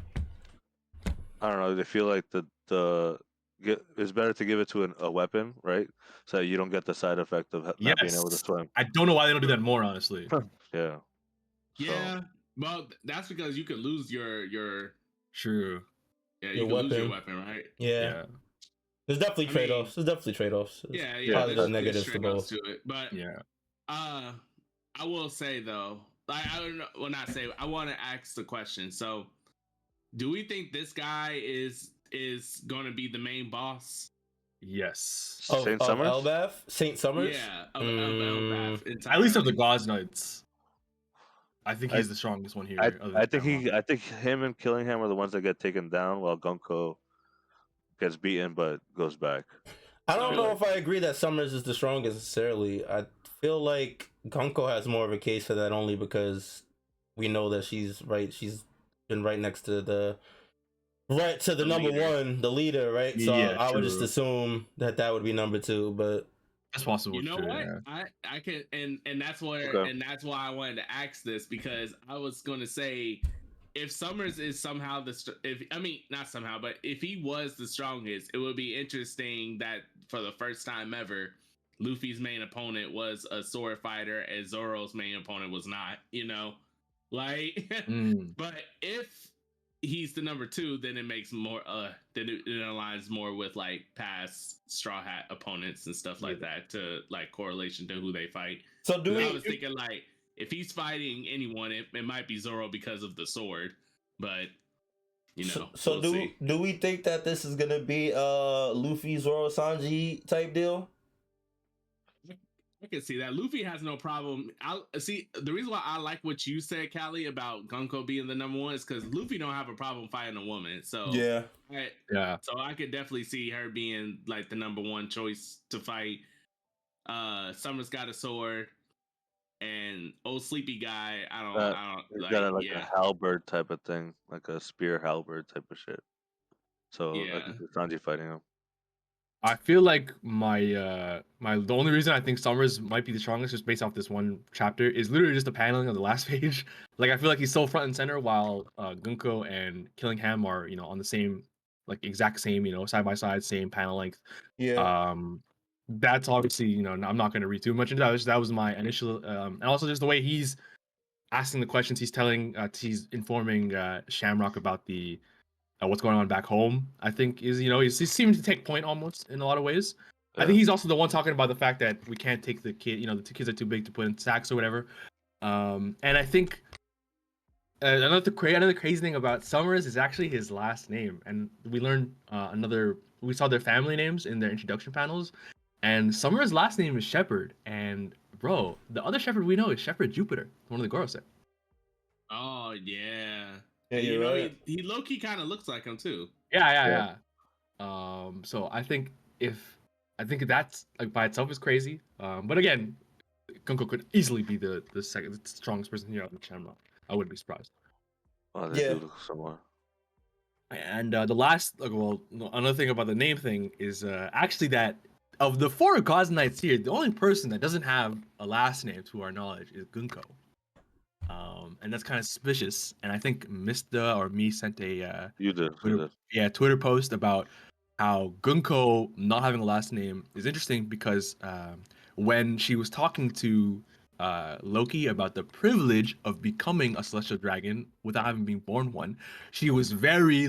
I don't know, they feel like it's better to give it to a weapon, right? So that you don't get the side effect of not being able to Yes. swim. I don't know why they don't do that more, honestly. Yeah. Yeah. Well, that's because you could lose your True. yeah, Your you could lose your weapon. weapon, right? Yeah. There's definitely I mean, trade-offs. There's definitely trade-offs. There's Yeah, positives there's and negatives to trade-offs both. to it. But Yeah. I will say though, like I don't know, well not say, I want to ask the question. So, do we think this guy is going to be the main boss? Yes. Saint Summers? Elbaf? Saint Summers? Yeah, of Elbaf At least of the entirely. Gauze Knights. I think he's the strongest one here. I think him and Killingham are the ones that get taken down while Gunko gets beaten but goes back. I don't So- know if I agree that Summers is the strongest necessarily. I feel like Gunko has more of a case for that only because we know that she's been right next to the number leader. one, the leader, right? So Yeah, I would just true. assume that would be number two, but That's possible. You know true, what? yeah. I can and that's where Okay. and that's why I wanted to ask this, because I was going to say if Summers is somehow not somehow, but if he was the strongest, it would be interesting that for the first time ever, Luffy's main opponent was a sword fighter and Zoro's main opponent was not, like but if he's the number two, then it makes more then it aligns more with like past Straw Hat opponents and stuff like that, to like correlation to who they fight. so I was thinking like if he's fighting anyone, it might be Zoro because of the sword, but so we'll see. do we think that this is gonna be Luffy Zoro Sanji type deal? I can see that. Luffy has no problem. I see the reason why I like what you said, Callie, about Gunko being the number one is because Luffy don't have a problem fighting a woman. So Yeah. Yeah. So I could definitely see her being like the number one choice to fight. Summer's got a sword, and old sleepy guy. I don't He's like. got a Yeah, halberd type of thing, like a spear halberd type of shit. So I Yeah. can see Sanji fighting him. I feel like the only reason I think Summers might be the strongest just based off this one chapter is literally just the paneling on the last page. Like I feel like he's so front and center while Gunko and Killingham are on the same exact same side by side, same panel length. Yeah. That's obviously I'm not going to read too much into that. That was my initial and also just the way he's asking the questions, he's informing Shamrock about the what's going on back home. I think is he seems to take point almost in a lot of ways. I think he's also the one talking about the fact that we can't take the kid. The two kids are too big to put in sacks or whatever. And I think another crazy thing about Summers is actually his last name, and we learned we saw their family names in their introduction panels, and Summers' last name is Shepherd, and bro, the other Shepherd we know is Shepherd Jupiter, one of the Goro set. Oh yeah. Yeah, And, you're right. he low key kind of looks like him too. Yeah. So I think that's like by itself is crazy. But again, Gunko could easily be the second strongest person here on the channel. I wouldn't be surprised. Oh, they Yeah. do look similar. And the last, another thing about the name thing is actually that of the 4 Gods Knights here, the only person that doesn't have a last name to our knowledge is Gunko. And that's kind of suspicious. And I think Mista or me sent a You did. Twitter post about how Gunko not having a last name is interesting because when she was talking to Loki about the privilege of becoming a celestial dragon without having been born one, she was really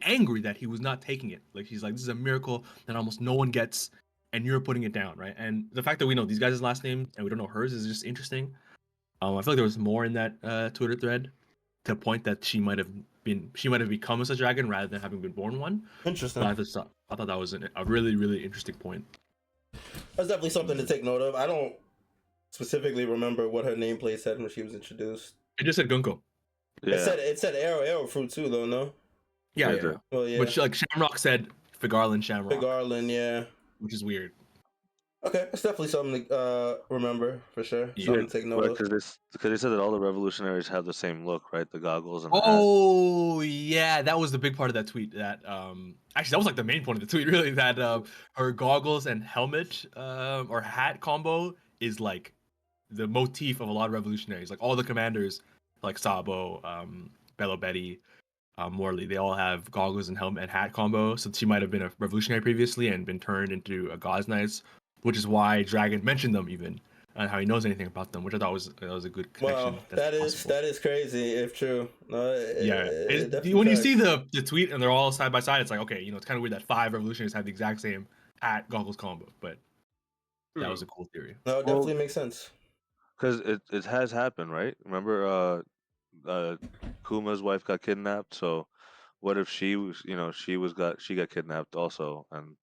angry that he was not taking it. Like she's like, this is a miracle that almost no one gets, and you're putting it down, right? And the fact that we know these guys' last name and we don't know hers is just interesting. I feel like there was more in that Twitter thread to point that she might have become a dragon rather than having been born one. Interesting. But I thought that was a really, really interesting point. That's definitely something to take note of. I don't specifically remember what her nameplate said when she was introduced. It just said Gunko. Yeah. It said arrow fruit too, though. No. Yeah, Right yeah. Well, yeah. Which like Shamrock said Figarland Shamrock. Garland, yeah. Which is weird. Okay, it's definitely something to remember for sure. Yeah. Something to take note of. because they said that all the revolutionaries have the same look, right? The goggles and the hat. Oh yeah, that was the big part of that tweet. That actually that was like the main point of the tweet, really. That her goggles and helmet or hat combo is like the motif of a lot of revolutionaries. Like all the commanders, like Sabo, Bello Betty, Morley, they all have goggles and helmet and hat combo. So she might have been a revolutionary previously and been turned into a God's Knights, which is why Dragon mentioned them even, and how he knows anything about them, which I thought was a good connection. Wow, That's that is possible. that is crazy if true. No, Yeah, definitely when you see facts. the tweet and they're all side by side, it's like, okay, it's kind of weird that 5 revolutionaries have the exact same hat goggles combo, but that was a cool theory. No, it Well, definitely makes sense. because it has happened, right? Remember, Kuma's wife got kidnapped. So, what if she was, she got kidnapped also and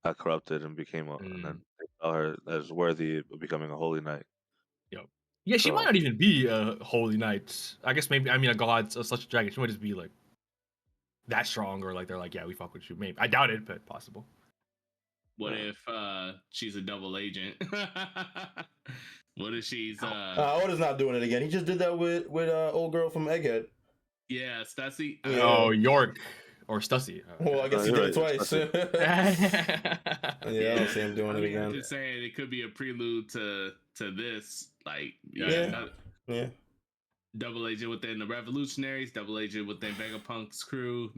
got corrupted and became and then they saw her as worthy of becoming a holy knight. Yep. Yeah, she might So not even be a holy knight. I guess maybe, I mean, a god, such a dragon. She might just be like that strong, or like they're like, yeah, we fuck with you. Maybe I doubt it, but possible. What if she's a double agent? What if she's Oda's not doing it again. He just did that with old girl from Egghead. yeah, Stussy? Yeah. Oh, York or Stussy. Well, I guess he you're did it right, twice. Okay. Yeah, I don't see him doing I it mean, I'm again. just saying it could be a prelude to this. Like, Yeah. Yeah, double agent within the Revolutionaries, double agent within Vegapunk's crew.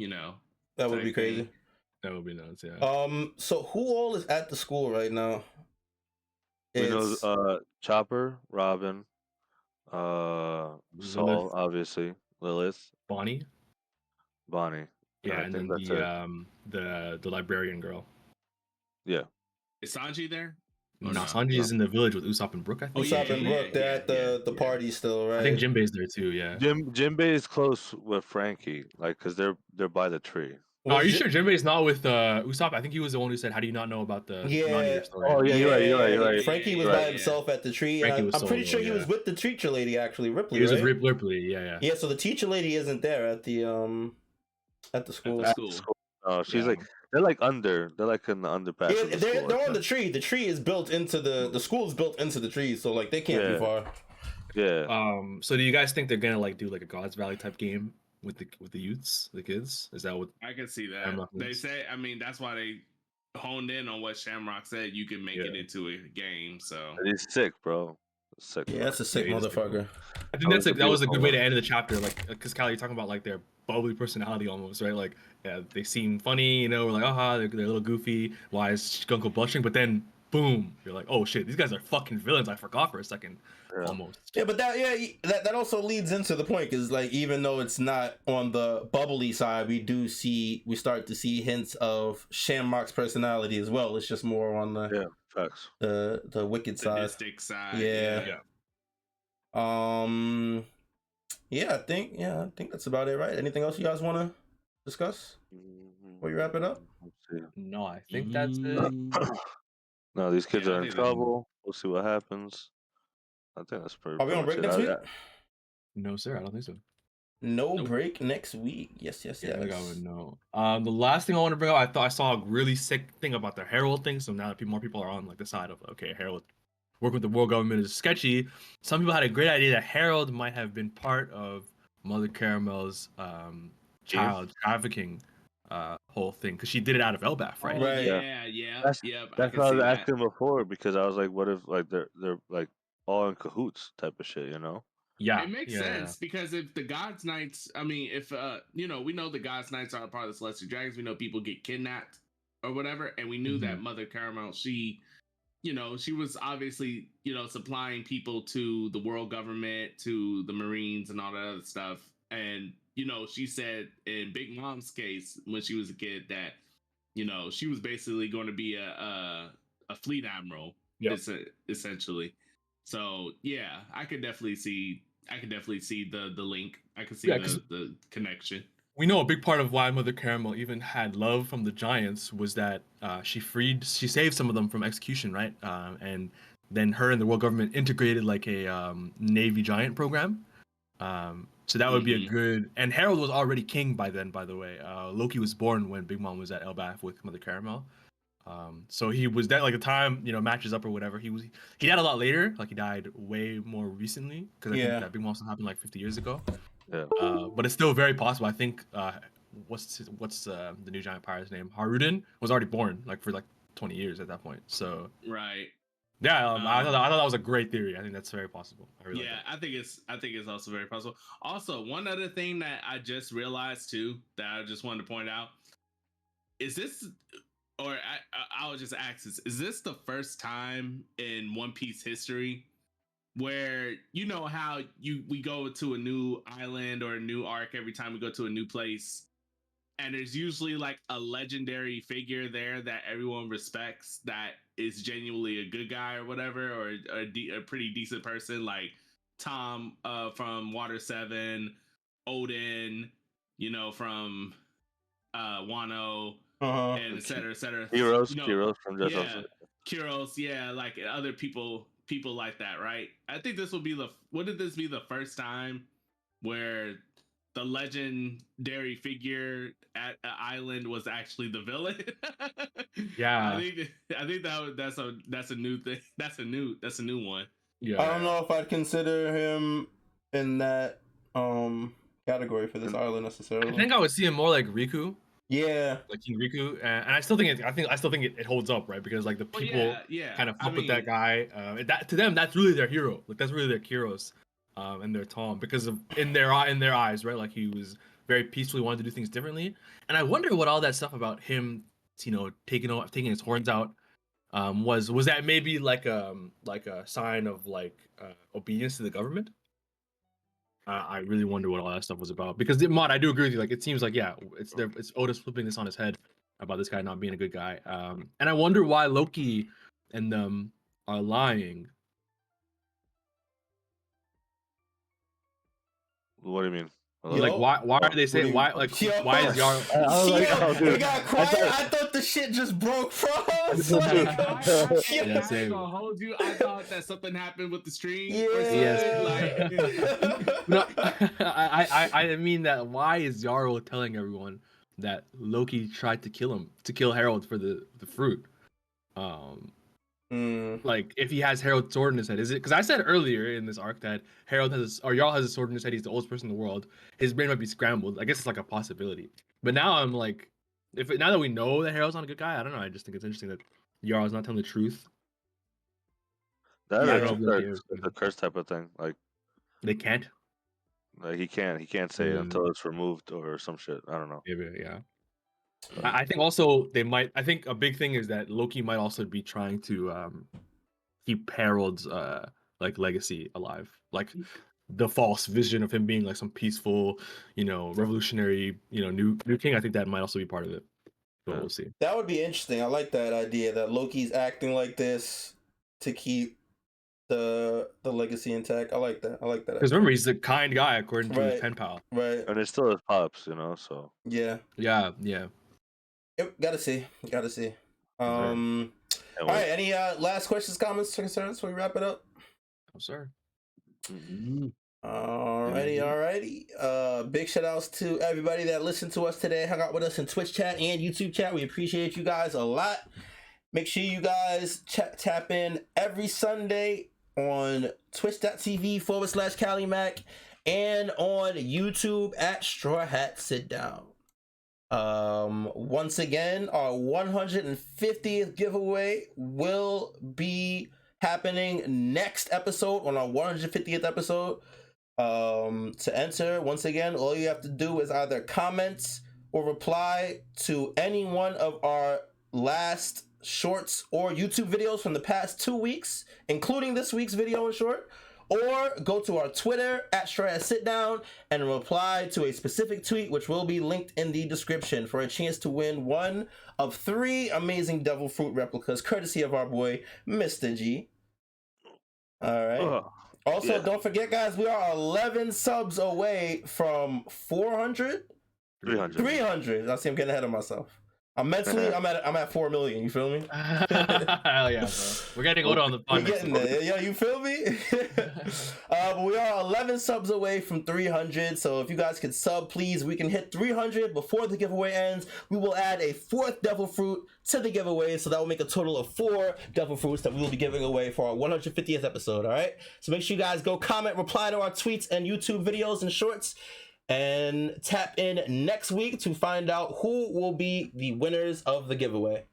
that would type be crazy. thing. That would be nuts. Yeah. So who all is at the school right now? we know It's Chopper, Robin, Saul, obviously, Lilith, Bonnie. Bonnie, and Yeah, I and think then that's it. the librarian girl. Yeah. Is Sanji there? Or No, no? Sanji is in the village with Usopp and Brook, I think. Usopp and Brook. They're at the party still, right? I think Jinbei's there too. Yeah. Jinbei is close with Frankie, like, cause they're by the tree. Oh, are you Was sure Jinbei's not with Usopp? I think he was the one who said, "How do you not know about the Yeah. non-eater story?" Oh, yeah, you're right. Frankie was You're by right. himself at the tree, and Frankie was I'm pretty solo, sure he yeah. was with the teacher lady actually, Ripley, He was right? with Ripley. Yeah. Yeah, so the teacher lady isn't there at the school. At the school. Oh, she's Yeah. like they're like in the underpass Yeah, of the they're school. they're on the tree. The tree is built into the school is built into the tree, so like they can't be Yeah. far. Yeah. So do you guys think they're gonna like do like a God's Valley type game with the youths, the kids? Is that what? I can see that. Shamrock They is? say, I mean, that's why they honed in on what Shamrock said. You can make it Yeah. into a game. So He's sick, bro. Sick. Yeah, that's a sick Yeah, he is sick, motherfucker. I think Oh, that was a good way to beautiful end the chapter, like because Callie, you're talking about like their bubbly personality almost, right? Like, yeah, they seem funny, we're like, aha, they're a little goofy. Why is Gunko blushing? But then, boom, you're like, oh shit, these guys are fucking villains. I forgot for a second, Yeah. almost. Yeah, but that also leads into the point because like even though it's not on the bubbly side, we start to see hints of Shamrock's personality as well. It's just more on the facts. the wicked side. sadistic side. Yeah. Yeah, I think that's about it, right? Anything else you guys want to discuss before you wrap it up? Let's see. No, I think that's it. No, these kids Yeah, I are in think that's- trouble. We'll see what happens. I think that's pretty. Are we on break much next it. week? No, sir, I don't think so. No Nope. break next week. Yes. I would know. The last thing I want to bring up, I saw a really sick thing about the Herald thing. So now that more people are on like the side of okay, Herald working with the world government is sketchy. Some people had a great idea that Herald might have been part of Mother Caramel's child trafficking whole thing because she did it out of Elbaf, right? Oh, Right. Yeah. That's I what can I see was that. asking before because I was like, what if like they're like all in cahoots type of shit, Yeah, It makes sense because if the God's Knights, I mean, if we know the God's Knights are a part of the Celestial Dragons, we know people get kidnapped or whatever, and we knew that Mother Caramel, she was obviously, supplying people to the world government, to the Marines, and all that other stuff. And she said in Big Mom's case when she was a kid that she was basically going to be a fleet admiral, essentially. So yeah, I could definitely see the link. I could see the connection. We know a big part of why Mother Caramel even had love from the Giants was that she saved some of them from execution, right? And then her and the world government integrated like a Navy Giant program. So that would be a good. And Harold was already king by then, by the way. Loki was born when Big Mom was at Elbaf with Mother Caramel. So he was that like the time matches up or whatever. He died a lot later. Like he died way more recently because I think that big monster happened like 50 years ago. Yeah. But it's still very possible. I think what's the new giant pirate's name? Haruden was already born like for like 20 years at that point. So Right. yeah, I thought that was a great theory. I think that's very possible. I really like that. I think it's also very possible. Also, one other thing that I just realized too that I just wanted to point out is this, or I'll just ask this: is this the first time in One Piece history where how we go to a new island or a new arc every time we go to a new place? And there's usually like a legendary figure there that everyone respects that is genuinely a good guy or whatever, or a pretty decent person, like Tom from Water 7, Odin, from Wano, and et cetera, et cetera. Heroes from Just Kuros, like other people like that, right? I think this will be wouldn't this be the first time where the legendary figure at an island was actually the villain? Yeah. I think that's a new thing. That's a new one. Yeah. I don't know if I'd consider him in that category for this island necessarily. I think I would see him more like Riku. Yeah, like King Riku, and I still think it holds up, right? Because like the people kind of fuck with that guy. That to them, that's really their hero. Like that's really their Kyros, and their Tom, because of in their eyes, right? Like he was very peacefully, wanted to do things differently. And I wonder what all that stuff about him, taking his horns out, was that maybe like a sign of like obedience to the government? I really wonder what all that stuff was about, because Mod, I do agree with you. Like, it seems like it's Otis flipping this on his head about this guy not being a good guy. And I wonder why Loki and them are lying. What do you mean? Like, why are they saying why is Yar? It got quiet. I thought the shit just broke from us. Yeah, same. I hold you. I thought that something happened with the stream. No, I mean that. Why is Zoro telling everyone that Loki tried to kill Harald for the fruit? Like, if he has Harald's sword in his head, is it? Because I said earlier in this arc that Jarl has a sword in his head. He's the oldest person in the world. His brain might be scrambled. I guess it's like a possibility. But now I'm like, now that we know that Harald's not a good guy, I don't know. I just think it's interesting that Jarl's not telling the truth. It's a curse type of thing. Like they can't. Like he can't say it until it's removed or some shit. I don't know. Maybe, yeah. I think also they might. I think a big thing is that Loki might also be trying to keep Harold's like legacy alive, like the false vision of him being like some peaceful, revolutionary, new king. I think that might also be part of it. But we'll see. That would be interesting. I like that idea that Loki's acting like this to keep the legacy intact. I like that. Because remember, he's a kind guy according to his pen pal. Right. And it's still his pops, so. Yeah. Yep, gotta see. All right, any last questions, comments, or concerns before we wrap it up? I'm sorry. Alrighty. Big shout outs to everybody that listened to us today, hung out with us in Twitch chat and YouTube chat. We appreciate you guys a lot. Make sure you guys tap in every Sunday on twitch.tv/CaliMac and on YouTube at Straw Hat Sit Down. Once again, our 150th giveaway will be happening next episode, on our 150th episode. To enter, once again, all you have to do is either comment or reply to any one of our last shorts or YouTube videos from the past 2 weeks, including this week's video and short, or go to our Twitter at Straw Hat Sit Down and reply to a specific tweet, which will be linked in the description, for a chance to win one of 3 amazing Devil Fruit replicas, courtesy of our boy Mr. G. All right. Also, don't forget, guys, we are 11 subs away from 400. 300. 300. I see, I'm getting ahead of myself. I'm at 4 million. You feel me? Hell yeah, bro. We're getting older on the We're podcast. getting there. Yo, you feel me? But we are 11 subs away from 300. So if you guys could sub, please, we can hit 300 before the giveaway ends. We will add a 4th devil fruit to the giveaway. So that will make a total of 4 devil fruits that we will be giving away for our 150th episode. All right. So make sure you guys go comment, reply to our tweets and YouTube videos and shorts. And tap in next week to find out who will be the winners of the giveaway.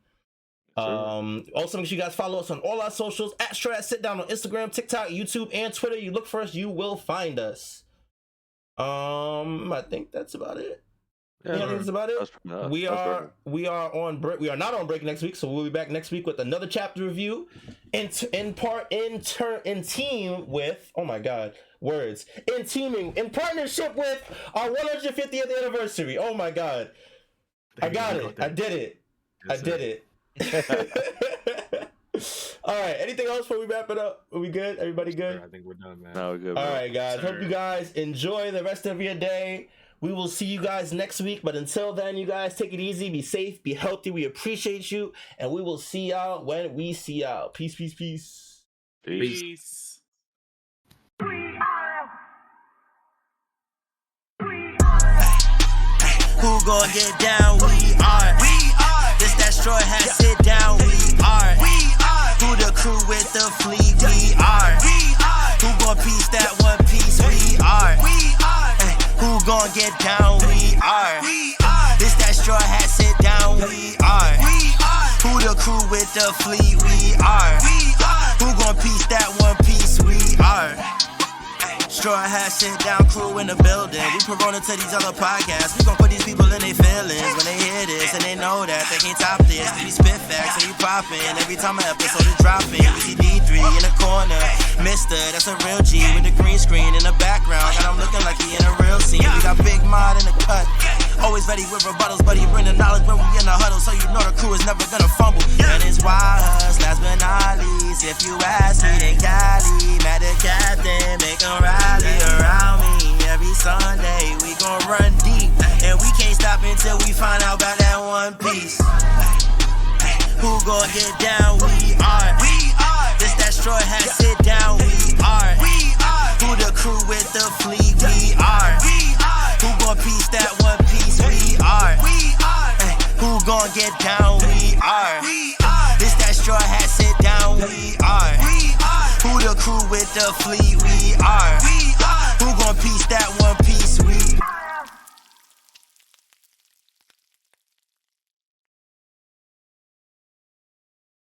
Also make sure you guys follow us on all our socials at Straw Sit Down on Instagram, TikTok, YouTube, and Twitter. You look for us, you will find us. I think that's about it. Yeah, I think that's about it. We are not on break next week, so we'll be back next week with another chapter review in team with, oh my god, words, in partnership with our 150th anniversary. Oh my god, I got it. I did it. I did it. All right, anything else before we wrap it up? Are we good? Everybody good? I think we're done, man. No, we're good. All right, guys. Hope you guys enjoy the rest of your day. We will see you guys next week, but until then, you guys take it easy, be safe, be healthy. We appreciate you, and we will see y'all when we see y'all. Peace, peace, peace. Peace. Who gon' get down? We are. This that straw hat, sit down. We are. Who the crew with the fleet? We are. Who gon' piece that one piece? We are. Who gon' get down? We are. This that straw hat, sit down. We are. Who the crew with the fleet? We are. Who gon' piece that one piece? We are. Straw hat, sit down, crew in the building. We Corona to these other podcasts. We gon' put these people in their feelings when they hear this, and they know that they can't top this. We spit facts and we poppin' every time an episode is dropping. We see D3 in the corner, Mister, that's a real G with the green screen in the background. Got him looking like he in a real scene. We got Big Mod in the cut, always ready with rebuttals, but he bring the knowledge when we in the huddle, so you know the crew is never gonna fumble. And it's wise, last but not least, if you ask me, then Cali, mad the captain, make him rally around me. Every Sunday we gon' run deep, and we can't stop until we find out about that one piece. Who gon' get down? We are. This that straw hat, sit down. We are. Who the crew with the fleet? We are. Who gon' piece that one piece? We are. Who gon' get down? We are. This that straw hat, sit down. We are. Who the crew with the fleet? We are.